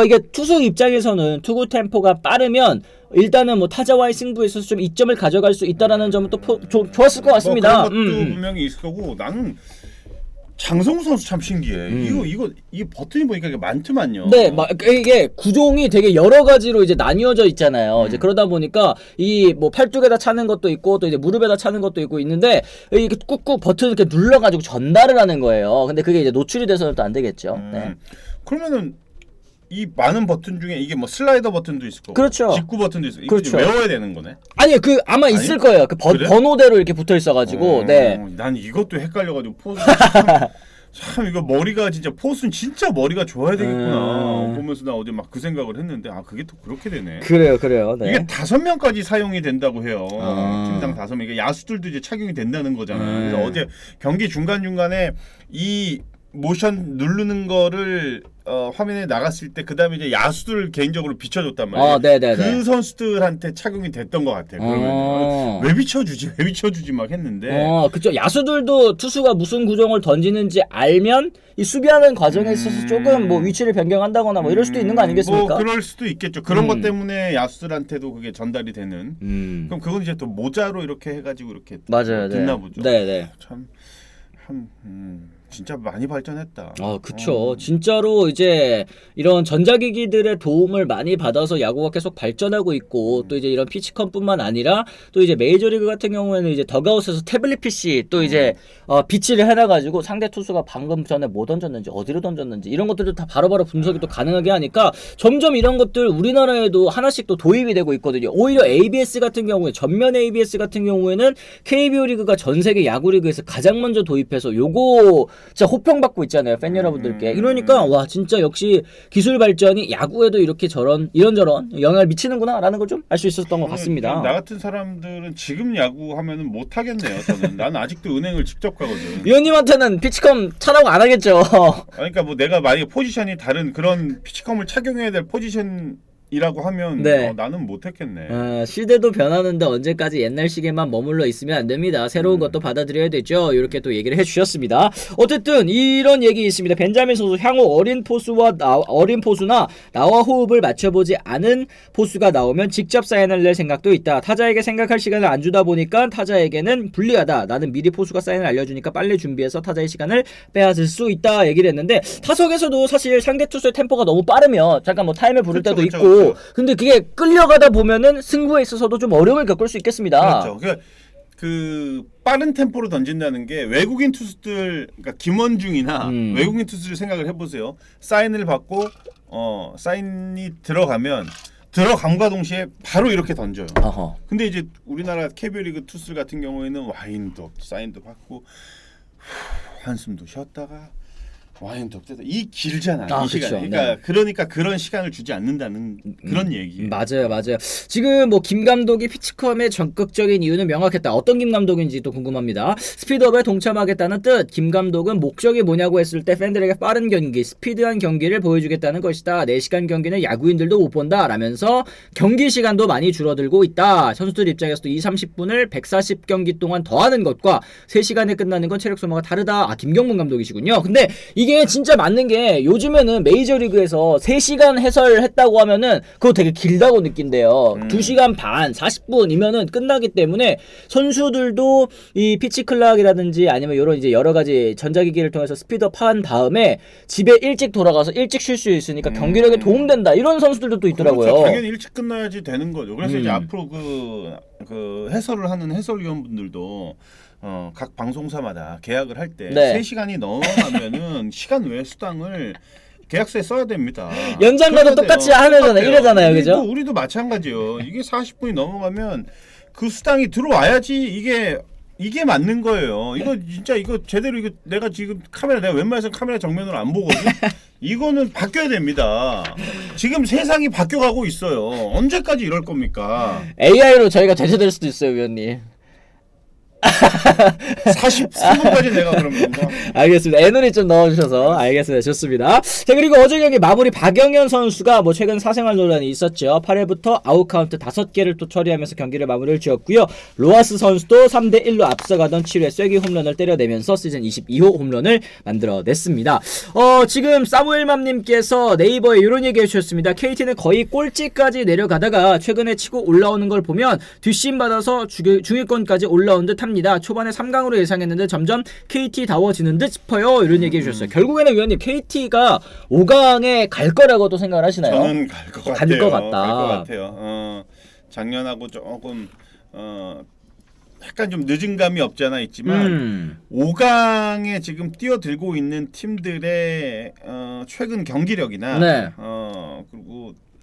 이게 투수 입장에서는 투구 템포가 빠르면 일단은 뭐 타자와의 승부에 있어서 좀 이점을 가져갈 수 있다라는 점은 또 좋았을 것 같습니다. 그런 것도 분명히 있을 거고 나는 장성우 선수 참 신기해. 이거 버튼이 보니까 이게 많더만요. 네, 이게 구종이 되게 여러 가지로 이제 나뉘어져 있잖아요. 이제 그러다 보니까 이 뭐 팔뚝에다 차는 것도 있고 또 이제 무릎에다 차는 것도 있고 있는데 이게 꾹꾹 버튼 이렇게 눌러가지고 전달을 하는 거예요. 근데 그게 이제 노출이 돼서는 또 안 되겠죠. 네. 그러면은 이 많은 버튼 중에 이게 뭐 슬라이더 버튼도 있을 거고, 그렇죠. 직구 버튼도 있을 거고, 그렇죠. 외워야 되는 거네. 아니 그 아마 있을 거예요. 그 그래? 번호대로 이렇게 붙어 있어가지고. 네. 난 이것도 헷갈려가지고 포스 참 이거 머리가 진짜 포스는 진짜 머리가 좋아야 되겠구나 보면서 나 어제 막 그 생각을 했는데 그게 또 그렇게 되네. 그래요. 네. 이게 5명까지 사용이 된다고 해요. 팀당 5명. 이게 야수들도 이제 착용이 된다는 거잖아. 그래서 어제 경기 중간 중간에 이 모션 누르는 거를 화면에 나갔을 때 그 다음에 이제 야수들 개인적으로 비춰줬단 말이에요. 네네네. 그 선수들한테 착용이 됐던 것 같아요. 그러면 왜 비춰주지 막 했는데. 그쵸. 야수들도 투수가 무슨 구종을 던지는지 알면 이 수비하는 과정에 있어서 조금 뭐 위치를 변경한다거나 뭐 이럴 수도 있는 거 아니겠습니까? 뭐 그럴 수도 있겠죠. 그런 것 때문에 야수들한테도 그게 전달이 되는. 그럼 그건 이제 또 모자로 이렇게 해가지고 이렇게 맞아요. 듣나 보죠. 네네. 참 진짜 많이 발전했다. 그쵸. 진짜로 이제 이런 전자기기들의 도움을 많이 받아서 야구가 계속 발전하고 있고 또 이제 이런 피치컴뿐만 아니라 또 이제 메이저리그 같은 경우에는 이제 덕아웃에서 태블릿 PC 또 이제 비치를 해놔가지고 상대 투수가 방금 전에 뭐 던졌는지 어디로 던졌는지 이런 것들도 다 바로바로 분석이 또 가능하게 하니까 점점 이런 것들 우리나라에도 하나씩 또 도입이 되고 있거든요. 오히려 ABS 같은 경우에 전면 ABS 같은 경우에는 KBO 리그가 전 세계 야구 리그에서 가장 먼저 도입해서 요거 진짜 호평받고 있잖아요, 팬 여러분들께. 이러니까 와 진짜 역시 기술 발전이 야구에도 이렇게 이런저런 영향을 미치는구나라는 걸 좀 알 수 있었던 것 같습니다. 나 같은 사람들은 지금 야구 하면은 못 하겠네요. 저는 난 아직도 은행을 직접 가거든. 위원님한테는 피치컴 차라고 안 하겠죠. 그러니까 뭐 내가 만약에 포지션이 다른 그런 피치컴을 착용해야 될 포지션 이라고 하면 나는 못했겠네. 시대도 변하는데 언제까지 옛날 시계만 머물러 있으면 안 됩니다. 새로운 것도 받아들여야 되죠. 이렇게 또 얘기를 해주셨습니다. 어쨌든 이런 얘기 있습니다. 벤자민 선수 향후 어린 포수나 나와 호흡을 맞춰보지 않은 포수가 나오면 직접 사인을 낼 생각도 있다. 타자에게 생각할 시간을 안 주다 보니까 타자에게는 불리하다. 나는 미리 포수가 사인을 알려주니까 빨리 준비해서 타자의 시간을 빼앗을 수 있다. 얘기를 했는데 타석에서도 사실 상대 투수의 템포가 너무 빠르면 잠깐 뭐 타임을 부를 때도 있고 근데 그게 끌려가다 보면은 승부에 있어서도 좀 어려움을 겪을 수 있겠습니다. 그렇죠. 그 빠른 템포로 던진다는 게 외국인 투수들, 그러니까 김원중이나 외국인 투수들 생각을 해보세요. 사인을 받고 사인이 들어감과 동시에 바로 이렇게 던져요. 근데 이제 우리나라 KBO 리그 투수들 같은 경우에는 와인도 사인도 받고 한숨도 쉬었다가 와인도 없대다. 이 길잖아. 이 시간. 그러니까 그런 시간을 주지 않는다는 그런 얘기예요. 맞아요. 지금 뭐 김 감독이 피치컴의 적극적인 이유는 명확했다. 어떤 김 감독인지 또 궁금합니다. 스피드업에 동참하겠다는 뜻. 김 감독은 목적이 뭐냐고 했을 때 팬들에게 빠른 경기, 스피드한 경기를 보여주겠다는 것이다. 4시간 경기는 야구인들도 못 본다. 라면서 경기 시간도 많이 줄어들고 있다. 선수들 입장에서도 30분을 140경기 동안 더하는 것과 3시간에 끝나는 건 체력 소모가 다르다. 김경문 감독이시군요. 근데 이게 진짜 맞는 게 요즘에는 메이저리그에서 3시간 해설했다고 하면은 그거 되게 길다고 느낀대요. 2시간 반, 40분이면은 끝나기 때문에 선수들도 이 피치 클락이라든지 아니면 이런 이제 여러 가지 전자기기를 통해서 스피드업 한 다음에 집에 일찍 돌아가서 일찍 쉴 수 있으니까 경기력에 도움된다. 이런 선수들도 또 있더라고요. 그렇죠. 당연히 일찍 끝나야지 되는 거죠. 그래서 이제 앞으로 그 해설을 하는 해설위원분들도 각 방송사마다 계약을 할 때 3시간이 넘어가면은 시간 외 수당을 계약서에 써야 됩니다. 연장가도 똑같이 하려잖아요. 이러잖아요. 그죠? 우리도 마찬가지요. 이게 40분이 넘어가면 그 수당이 들어와야지 이게 맞는 거예요. 이거 진짜 이거 제대로 내가 지금 내가 웬만해서 카메라 정면으로 안 보거든. 이거는 바뀌어야 됩니다. 지금 세상이 바뀌어가고 있어요. 언제까지 이럴 겁니까? AI로 저희가 대체될 수도 있어요, 위원님. 43분까지 내가 그러면 알겠습니다. 애놀이 좀 넣어주셔서 알겠습니다. 좋습니다. 자, 그리고 어제 경기 마무리 박영현 선수가 뭐 최근 사생활 논란이 있었죠. 8회부터 아웃카운트 5개를 또 처리하면서 경기를 마무리를 지었고요. 로하스 선수도 3대1로 앞서가던 7회 쐐기 홈런을 때려내면서 시즌 22호 홈런을 만들어냈습니다. 지금 사무엘맘님께서 네이버에 이런 얘기 해주셨습니다. KT는 거의 꼴찌까지 내려가다가 최근에 치고 올라오는 걸 보면 뒷심 받아서 중위권까지 올라온 듯 합니다. 초반에 3강으로 예상했는데 점점 KT다워지는 듯 싶어요. 이런 얘기 해주셨어요. 결국에는 위원님 KT가 5강에 갈 거라고도 생각을 하시나요? 저는 갈 것 같아요. 갈 것 같다. 갈 것 같아요. 작년하고 조금 약간 좀 늦은 감이 없지 않아 있지만 5강에 지금 뛰어들고 있는 팀들의 최근 경기력이나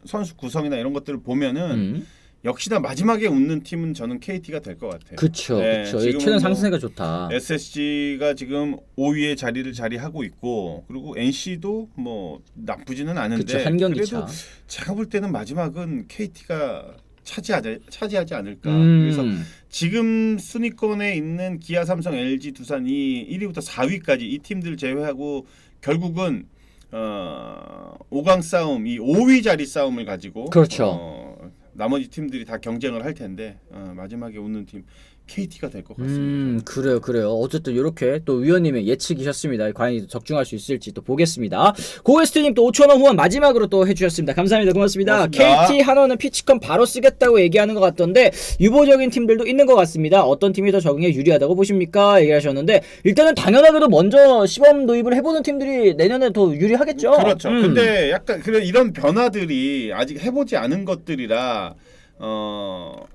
선수 구성이나 이런 것들을 보면은 역시나 마지막에 웃는 팀은 저는 KT가 될 것 같아요. 그렇죠. 네, 그렇죠. 지금은 최근 뭐 상승세가 좋다. SSG가 지금 5위의 자리를 자리하고 있고 그리고 NC도 뭐 나쁘지는 않은데 그렇죠. 한 경기 그래도 차. 제가 볼 때는 마지막은 KT가 차지하지 않을까. 그래서 지금 순위권에 있는 기아, 삼성, LG, 두산이 1위부터 4위까지 이 팀들 제외하고 결국은 5강 싸움, 이 5위 자리 싸움을 가지고 그렇죠. 나머지 팀들이 다 경쟁을 할 텐데 마지막에 웃는 팀 KT가 될 것 같습니다. 그래요. 어쨌든 이렇게 또 위원님의 예측이셨습니다. 과연 적중할 수 있을지 또 보겠습니다. 고에스트님 또 5,000원 후원 마지막으로 또 해주셨습니다. 감사합니다. 고맙습니다. KT 한화는 피치컴 바로 쓰겠다고 얘기하는 것 같던데 유보적인 팀들도 있는 것 같습니다. 어떤 팀이 더 적응에 유리하다고 보십니까? 얘기하셨는데 일단은 당연하게도 먼저 시범 도입을 해보는 팀들이 내년에 더 유리하겠죠. 그렇죠. 근데 약간 이런 변화들이 아직 해보지 않은 것들이라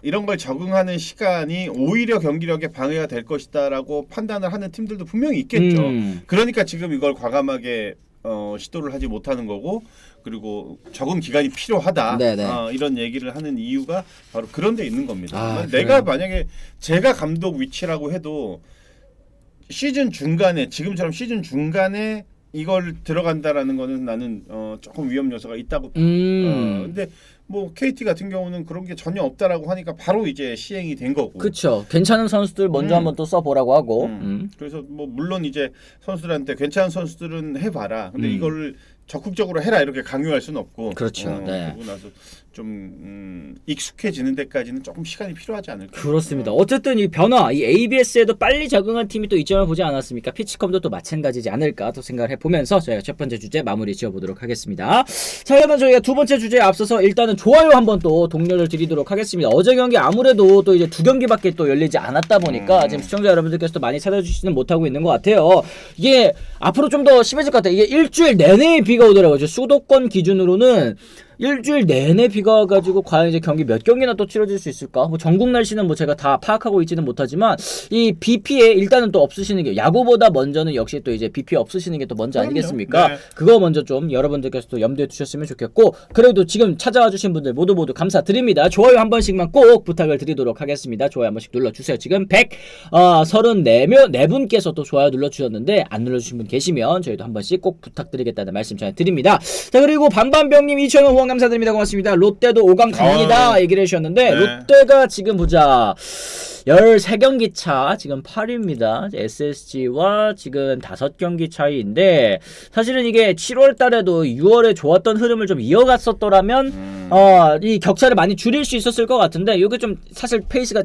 이런 걸 적응하는 시간이 오히려 경기력에 방해가 될 것이다라고 판단을 하는 팀들도 분명히 있겠죠. 그러니까 지금 이걸 과감하게 시도를 하지 못하는 거고 그리고 적응 기간이 필요하다. 이런 얘기를 하는 이유가 바로 그런 데 있는 겁니다. 내가 만약에 제가 감독 위치라고 해도 시즌 중간에 지금처럼 시즌 중간에 이걸 들어간다라는 거는 나는 조금 위험 요소가 있다고 봐. 근데 뭐 KT 같은 경우는 그런 게 전혀 없다라고 하니까 바로 이제 시행이 된 거고. 그렇죠. 괜찮은 선수들 먼저 한번 또 써보라고 하고. 그래서 뭐 물론 이제 선수들한테 괜찮은 선수들은 해봐라. 근데 이걸 적극적으로 해라 이렇게 강요할 수는 없고. 그렇죠. 그러고 나서 좀 익숙해지는 데까지는 조금 시간이 필요하지 않을까. 그렇습니다. 어쨌든 이 변화, 이 ABS에도 빨리 적응한 팀이 또 있점을 보지 않았습니까? 피치컴도 또 마찬가지지 않을까 또 생각을 해보면서 저희가 첫 번째 주제 마무리 지어보도록 하겠습니다. 자, 그러면 저희가 두 번째 주제에 앞서서 일단은 좋아요 한번 또 독려를 드리도록 하겠습니다. 어제 경기 아무래도 또 이제 2경기밖에 또 열리지 않았다 보니까 지금 시청자 여러분들께서도 많이 찾아주시지는 못하고 있는 것 같아요. 이게 앞으로 좀 더 심해질 것 같아요. 이게 일주일 내내 비가 오더라고요. 수도권 기준으로는 일주일 내내 비가 와가지고 과연 이제 경기 몇 경기나 또 치러질 수 있을까? 뭐 전국 날씨는 뭐 제가 다 파악하고 있지는 못하지만 이 비 피해 일단은 또 없으시는 게 야구보다 먼저는 역시 또 이제 비 피해 없으시는 게 또 먼저 아니겠습니까? 네. 그거 먼저 좀 여러분들께서 또 염두에 두셨으면 좋겠고 그래도 지금 찾아와 주신 분들 모두 감사드립니다. 좋아요 한 번씩만 꼭 부탁을 드리도록 하겠습니다. 좋아요 한 번씩 눌러주세요. 지금 134분께서 또 좋아요 눌러주셨는데 안 눌러주신 분 계시면 저희도 한 번씩 꼭 부탁드리겠다는 말씀 전해드립니다. 자, 그리고 반반병님 2,000원 후원 감사드립니다. 고맙습니다. 롯데도 5강 갑니다. 얘기를 해주셨는데 롯데가 지금 보자 13경기 차 지금 8위입니다. SSG와 지금 5경기 차이인데 사실은 이게 7월 달에도 6월에 좋았던 흐름을 좀 이어갔었더라면 이 격차를 많이 줄일 수 있었을 것 같은데 이게 좀 사실 페이스가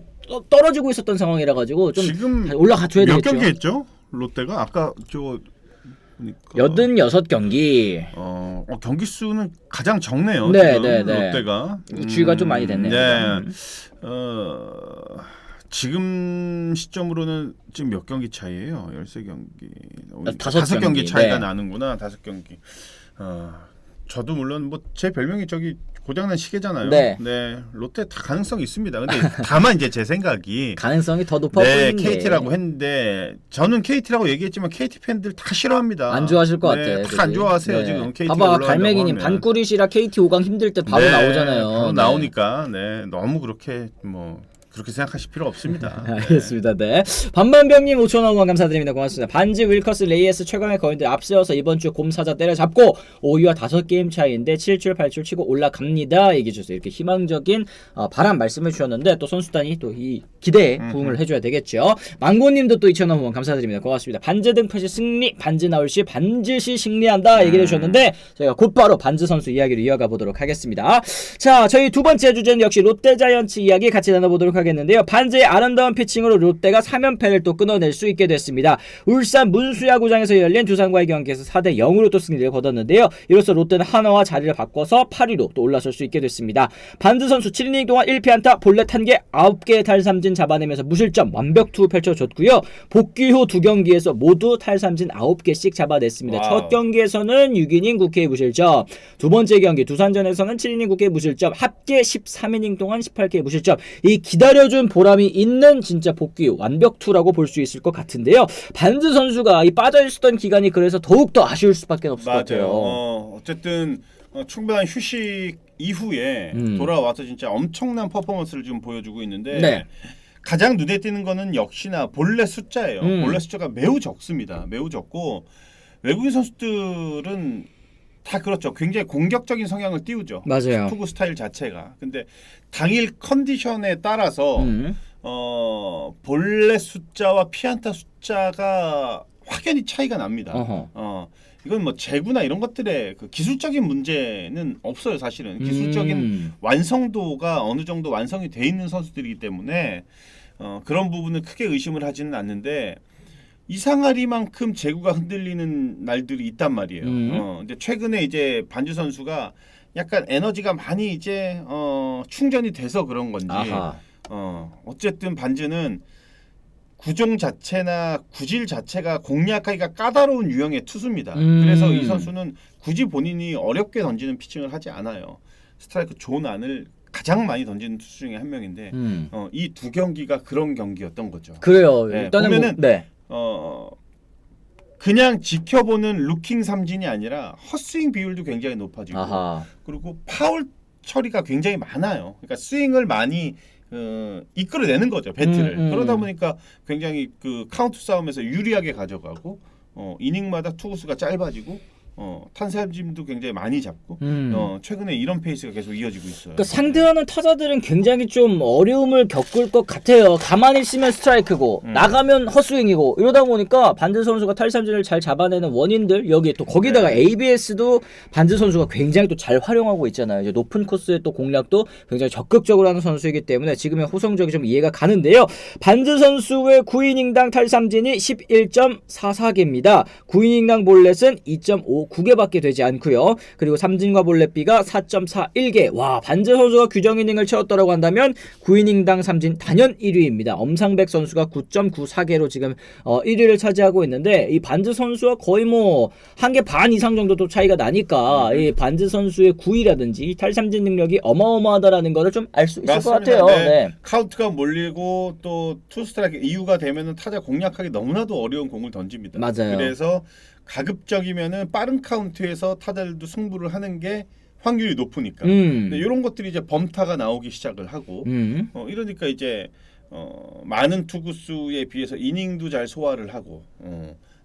떨어지고 있었던 상황이라 가지고 좀 지금 올라가줘야 되겠죠. 몇 경기 했죠? 롯데가 아까 저 86경기. 경기 수는 가장 적네요. 네, 지금 네, 네. 롯데가. 주의가 좀 많이 됐네요. 네. 지금 시점으로는 지금 몇 경기 차이예요? 13경기. 5경기 차이가 네. 나는구나. 5경기. 저도 물론 뭐 제 별명이 저기 고장난 시계잖아요. 네. 롯데 다 가능성이 있습니다. 근데 다만 이제 제 생각이 가능성이 더 높아 보이는 게 KT라고 했는데 저는 KT라고 얘기했지만 KT 팬들 다 싫어합니다. 안 좋아하실 것 같아. 다 안 좋아하세요. 지금 KT 봐봐 갈매기님 반꾸리시라 KT 5강 힘들 때 바로 나오잖아요. 바로 나오니까 너무 그렇게 그렇게 생각하실 필요 없습니다. 알겠습니다. 네. 반반병님 5,000원 후원 감사드립니다. 고맙습니다. 반지 윌커스 레이에스 최강의 거인들 앞세워서 이번 주 곰사자 때려잡고 5위와 5게임 차이인데 7출 8출 치고 올라갑니다. 얘기해 주세요. 이렇게 희망적인 바람 말씀해 주셨는데 또 선수단이 또 이 기대에 부응을 해줘야 되겠죠. 망고님도 또 2,000원 후원 감사드립니다. 고맙습니다. 반지 등패시 승리 반지 나올 시 반드시 승리한다 얘기해 주셨는데 저희가 곧바로 반지 선수 이야기를 이어가 보도록 하겠습니다. 자, 저희 두 번째 주제는 역시 롯데자이언츠 이야기 같이 나눠보도록 하겠는데요. 반지의 아름다운 피칭으로 롯데가 3연패를 또 끊어낼 수 있게 됐습니다. 울산 문수야구장에서 열린 두산과의 경기에서 4대0으로 또 승리를 거뒀는데요. 이로써 롯데는 한화와 자리를 바꿔서 8위로 또 올라설 수 있게 됐습니다. 반지 선수 7이닝 동안 1피안타 볼넷 1개 9개의 탈삼진 잡아내면서 무실점 완벽투 펼쳐줬고요. 복귀 후 2경기에서 모두 탈삼진 9개씩 잡아냈습니다. 와우. 첫 경기에서는 6이닝 9K 무실점, 두 번째 경기 두산전에서는 7이닝 9K 무실점, 합계 13이닝 동안 18K 무실점. 이 기다려준 보람이 있는 진짜 복귀 완벽투라고 볼 수 있을 것 같은데요. 반지 선수가 이 빠져있었던 기간이 그래서 더욱더 아쉬울 수밖에 없을 것 같아요. 어쨌든 충분한 휴식 이후에 돌아와서 진짜 엄청난 퍼포먼스를 지금 보여주고 있는데 네. 가장 눈에 띄는 거는 역시나 볼넷 숫자예요. 볼넷 숫자가 매우 적습니다. 매우 적고 외국인 선수들은 다 그렇죠. 굉장히 공격적인 성향을 띄우죠. 맞아요. 투구 스타일 자체가. 근데 당일 컨디션에 따라서 볼넷 숫자와 피안타 숫자가 확연히 차이가 납니다. 이건 뭐 제구나 이런 것들의 그 기술적인 문제는 없어요. 사실은 기술적인 완성도가 어느 정도 완성이 돼 있는 선수들이기 때문에 그런 부분을 크게 의심을 하지는 않는데 이상하리만큼 제구가 흔들리는 날들이 있단 말이에요. 근데 최근에 이제 반주 선수가 약간 에너지가 많이 이제 충전이 돼서 그런 건지 어쨌든 반주는 구종 자체나 구질 자체가 공략하기가 까다로운 유형의 투수입니다. 그래서 이 선수는 굳이 본인이 어렵게 던지는 피칭을 하지 않아요. 스트라이크 존 안을 가장 많이 던지는 투수 중에 한 명인데 이 두 경기가 그런 경기였던 거죠. 그래요. 네, 일단은 보면은 네. 그냥 지켜보는 루킹 삼진이 아니라 헛스윙 비율도 굉장히 높아지고 그리고 파울 처리가 굉장히 많아요. 그러니까 스윙을 많이 이끌어내는 거죠, 배트를. 그러다 보니까 굉장히 그 카운트 싸움에서 유리하게 가져가고 이닝마다 투구수가 짧아지고 탄삼진도 굉장히 많이 잡고 최근에 이런 페이스가 계속 이어지고 있어요. 그러니까 상대하는 타자들은 굉장히 좀 어려움을 겪을 것 같아요. 가만히 있으면 스트라이크고 나가면 헛스윙이고 이러다 보니까 반즈 선수가 탈삼진을 잘 잡아내는 원인들 여기 또 거기다가 ABS도 반즈 선수가 굉장히 또 잘 활용하고 있잖아요. 이제 높은 코스의 또 공략도 굉장히 적극적으로 하는 선수이기 때문에 지금의 호성적이 좀 이해가 가는데요. 반즈 선수의 9이닝당 탈삼진이 11.44개입니다. 9이닝당 볼넷은 2.59개밖에 되지 않고요. 그리고 삼진과 볼넷비가 4.41개. 와, 반즈 선수가 규정 이닝을 채웠다고 한다면 9이닝당 삼진 단연 1위입니다. 엄상백 선수가 9.94개로 지금 1위를 차지하고 있는데 이 반즈 선수와 거의 뭐 한 개 반 이상 정도도 차이가 나니까 이 반즈 선수의 9위라든지 탈삼진 능력이 어마어마하다라는 거를 좀 알 수 있을 것 같아요. 네. 카운트가 몰리고 또 투스트라이크 이후가 되면은 타자 공략하기 너무나도 어려운 공을 던집니다. 맞아요. 그래서 가급적이면은 빠른 카운트에서 타자들도 승부를 하는 게 확률이 높으니까. 근데 이런 것들이 이제 범타가 나오기 시작을 하고 이러니까 이제 많은 투구수에 비해서 이닝도 잘 소화를 하고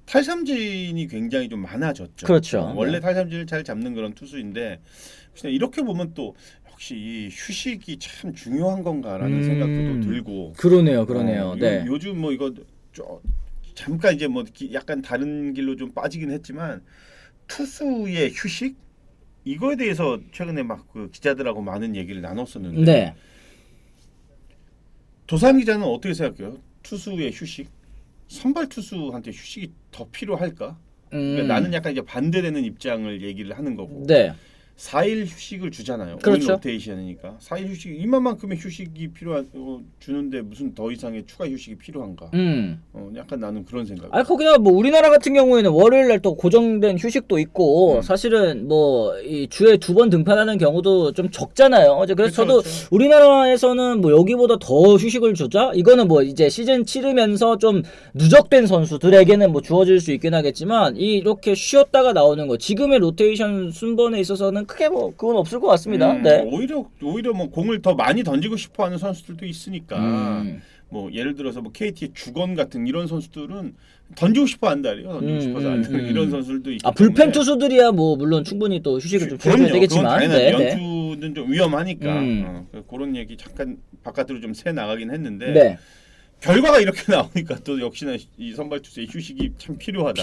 탈삼진이 굉장히 좀 많아졌죠. 그렇죠. 원래 탈삼진을 잘 잡는 그런 투수인데 이렇게 보면 또 혹시 이 휴식이 참 중요한 건가라는 생각도 또 들고. 그러네요. 네. 요즘 뭐 이거 잠깐 이제 뭐 약간 다른 길로 좀 빠지긴 했지만 투수의 휴식 이거에 대해서 최근에 막 그 기자들하고 많은 얘기를 나눴었는데 네. 도산 기자는 어떻게 생각해요? 투수의 휴식? 선발 투수한테 휴식이 더 필요할까? 그러니까 나는 약간 이제 반대되는 입장을 얘기를 하는 거고. 네. 4일 휴식을 주잖아요. 그렇죠. 5일 로테이션이니까 4일 휴식 이만큼의 휴식이 주는데 무슨 더 이상의 추가 휴식이 필요한가? 약간 나는 그런 생각. 거기다 뭐 우리나라 같은 경우에는 월요일 날 또 고정된 휴식도 있고 사실은 뭐 이 주에 2번 등판하는 경우도 좀 적잖아요. 그래서 그렇죠, 저도 그렇죠. 우리나라에서는 뭐 여기보다 더 휴식을 주자. 이거는 뭐 이제 시즌 치르면서 좀 누적된 선수들에게는 뭐 주어질 수 있긴 하겠지만 이렇게 쉬었다가 나오는 거 지금의 로테이션 순번에 있어서는 크게 뭐 그건 없을 것 같습니다. 네. 오히려 뭐 공을 더 많이 던지고 싶어하는 선수들도 있으니까 뭐 예를 들어서 뭐 KT의 주건 같은 이런 선수들은 던지고 싶어 한다래요. 던지고 싶어서 한다는 이런 선수들도 있기 때문에. 불펜 투수들이야 뭐 물론 충분히 또 휴식을 좀 취해야 되겠지만 연투는 좀 위험하니까 그런 얘기 잠깐 바깥으로 좀 새 나가긴 했는데. 네. 결과가 이렇게 나오니까 또 역시나 이 선발 투수의 휴식이 참 필요하다.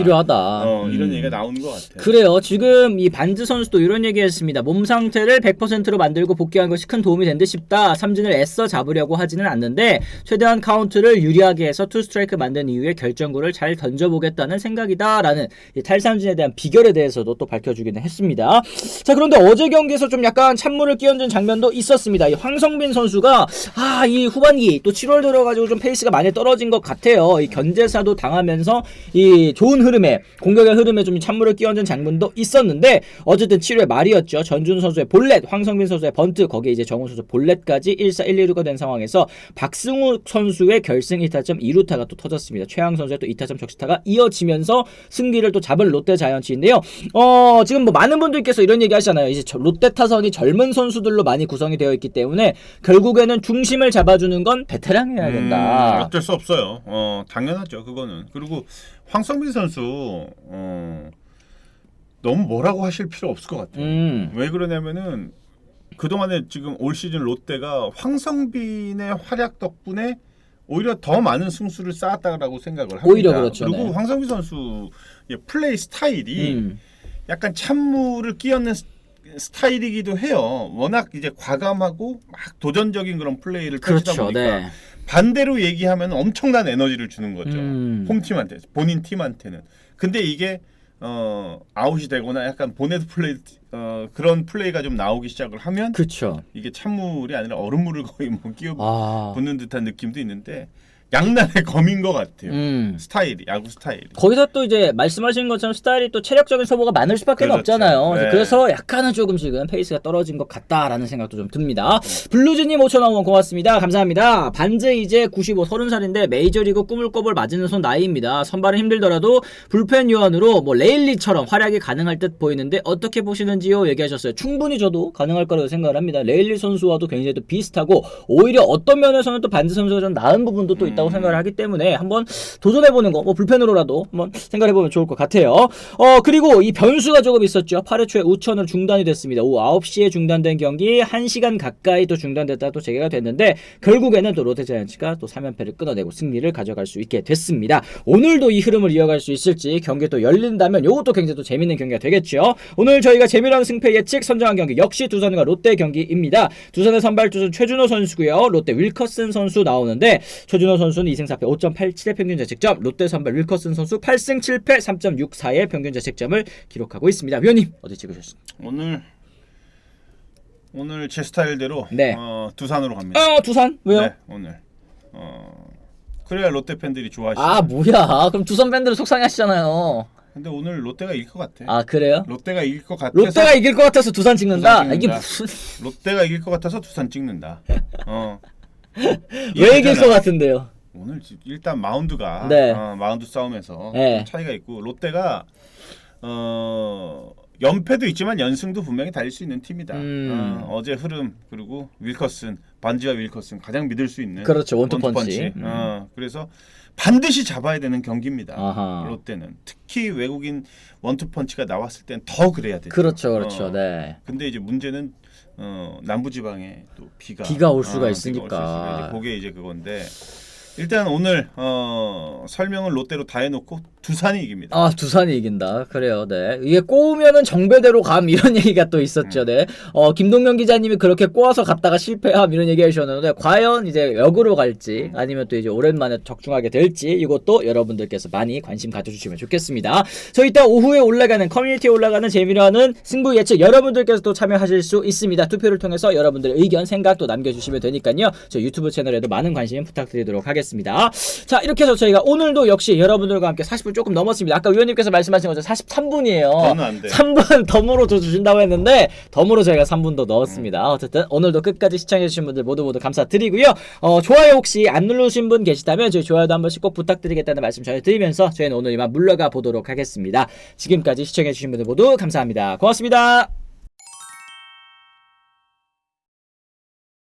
이런 얘기가 나오는 것 같아요. 그래요. 지금 이 반즈 선수도 이런 얘기했습니다. 몸 상태를 100%로 만들고 복귀한 것이 큰 도움이 된 듯 싶다. 삼진을 애써 잡으려고 하지는 않는데 최대한 카운트를 유리하게 해서 투 스트라이크 만든 이후에 결정구를 잘 던져보겠다는 생각이다라는 이 탈삼진에 대한 비결에 대해서도 또 밝혀주기는 했습니다. 자, 그런데 어제 경기에서 좀 약간 찬물을 끼얹은 장면도 있었습니다. 이 황성빈 선수가 이 후반기 또 7월 들어가지고 좀 페이스가 많이 떨어진 것 같아요. 이 견제사도 당하면서 이 좋은 흐름에 공격의 흐름에 좀 찬물을 끼얹은 장면도 있었는데 어쨌든 7회 말이었죠. 전준우 선수의 볼넷, 황성빈 선수의 번트, 거기에 이제 정우 선수 볼넷까지 1사 1루가 된 상황에서 박승우 선수의 결승 1타점 2루타가 또 터졌습니다. 최양 선수의 또 2타점 적시타가 이어지면서 승기를 또 잡은 롯데 자이언츠인데요. 지금 뭐 많은 분들께서 이런 얘기 하시잖아요. 이제 롯데 타선이 젊은 선수들로 많이 구성이 되어 있기 때문에 결국에는 중심을 잡아주는 건 베테랑이어야 된다. 어쩔 수 없어요. 당연하죠. 그거는. 그리고 황성빈 선수 너무 뭐라고 하실 필요 없을 것 같아요. 왜 그러냐면은 그동안에 지금 올 시즌 롯데가 황성빈의 활약 덕분에 오히려 더 많은 승수를 쌓았다라고 생각을 합니다. 오히려 그렇죠. 그리고 네. 황성빈 선수의 플레이 스타일이 약간 찬물을 끼얹는 스타일이기도 해요. 워낙 이제 과감하고 막 도전적인 그런 플레이를 펼치다 그렇죠. 보니까 네. 반대로 얘기하면 엄청난 에너지를 주는 거죠. 홈팀한테, 본인 팀한테는. 근데 이게 아웃이 되거나 약간 보네드 플레이 그런 플레이가 좀 나오기 시작을 하면 그렇죠. 이게 찬물이 아니라 얼음물을 거의 뭐 끼워 붓는 듯한 느낌도 있는데 양날의 검인 것 같아요. 스타일이, 야구 스타일이. 거기서 또 이제 말씀하신 것처럼 스타일이 또 체력적인 소모가 많을 수밖에 그렇죠. 없잖아요. 네. 그래서 약간은 조금씩은 페이스가 떨어진 것 같다라는 생각도 좀 듭니다. 블루즈님 5,000원 고맙습니다. 감사합니다. 반제 이제 95, 30살인데 메이저리그 꿈을 꿔볼 마지노선 나이입니다. 선발은 힘들더라도 불펜 요원으로 뭐 레일리처럼 활약이 가능할 듯 보이는데 어떻게 보시는지요? 얘기하셨어요. 충분히 저도 가능할 거라고 생각을 합니다. 레일리 선수와도 굉장히 또 비슷하고 오히려 어떤 면에서는 또 반제 선수가 좀 나은 부분도 또 있다고 생각을 하기 때문에 한번 도전해보는 거, 뭐 불펜으로라도 한번 생각해보면 좋을 것 같아요. 그리고 이 변수가 조금 있었죠. 8회 초에 우천으로 중단이 됐습니다. 오후 9시에 중단된 경기 1시간 가까이 또 중단됐다 또 재개가 됐는데 결국에는 또 롯데자이언츠가 또 3연패를 끊어내고 승리를 가져갈 수 있게 됐습니다. 오늘도 이 흐름을 이어갈 수 있을지 경기 또 열린다면 이것도 굉장히 또 재밌는 경기가 되겠죠. 오늘 저희가 재미난 승패 예측 선정한 경기 역시 두산과 롯데 경기입니다. 두산의 선발 투수 최준호 선수고요. 롯데 윌커슨 선수 나오는데 최준호 선수는 2승 4패 5.87의 평균 자책점, 롯데 선발 윌커슨 선수 8승 7패 3.64의 평균 자책점을 기록하고 있습니다. 위원님 어디 찍으셨습니까? 오늘 제 스타일대로 네. 두산으로 갑니다. 두산? 왜요? 네, 오늘 그래야 롯데 팬들이 좋아하시죠. 아 뭐야? 그럼 두산 팬들은 속상해하시잖아요. 근데 오늘 롯데가 이길 것 같아. 아 그래요? 롯데가 이길 것 같아서 롯데가 이길 것 같아서 두산 찍는다? 두산 찍는다. 이게 무슨 롯데가 이길 것 같아서 두산 찍는다. 왜 이길 것 같은데요? 오늘 일단 마운드가 네. 마운드 싸움에서 네. 차이가 있고 롯데가 연패도 있지만 연승도 분명히 달릴 수 있는 팀이다. 어제 흐름 그리고 윌커슨 반지와 윌커슨 가장 믿을 수 있는 그렇죠. 원투펀치. 그래서 반드시 잡아야 되는 경기입니다. 아하. 롯데는 특히 외국인 원투펀치가 나왔을 땐 더 그래야 되죠. 그렇죠. 네. 근데 이제 문제는 남부지방에 또 비가 올 수가 비가 있으니까. 이제 그게 이제 그건데 일단 오늘 설명을 롯데로 다 해놓고 두산이 이깁니다. 아 두산이 이긴다. 그래요. 네. 이게 꼬우면은 정배대로 감 이런 얘기가 또 있었죠. 네. 김동명 기자님이 그렇게 꼬아서 갔다가 실패함 이런 얘기 해주셨는데 과연 이제 역으로 갈지 아니면 또 이제 오랜만에 적중하게 될지 이것도 여러분들께서 많이 관심 가져주시면 좋겠습니다. 저 이따 오후에 올라가는 커뮤니티에 올라가는 재미라는 승부 예측 여러분들께서 또 참여하실 수 있습니다. 투표를 통해서 여러분들의 의견 생각도 남겨주시면 되니까요. 저 유튜브 채널에도 많은 관심 부탁드리도록 하겠습니다. 자 이렇게 해서 저희가 오늘도 역시 여러분들과 함께 40분 조금 넘었습니다. 아까 위원님께서 말씀하신 것처럼 43분이에요. 더는 안 돼. 3분 덤으로 더 주신다고 했는데 덤으로 저희가 3분 더 넣었습니다. 어쨌든 오늘도 끝까지 시청해주신 분들 모두 감사드리고요. 좋아요 혹시 안 누르신 분 계시다면 저희 좋아요도 한 번씩 꼭 부탁드리겠다는 말씀 전해드리면서 저희는 오늘 이만 물러가 보도록 하겠습니다. 지금까지 시청해주신 분들 모두 감사합니다. 고맙습니다.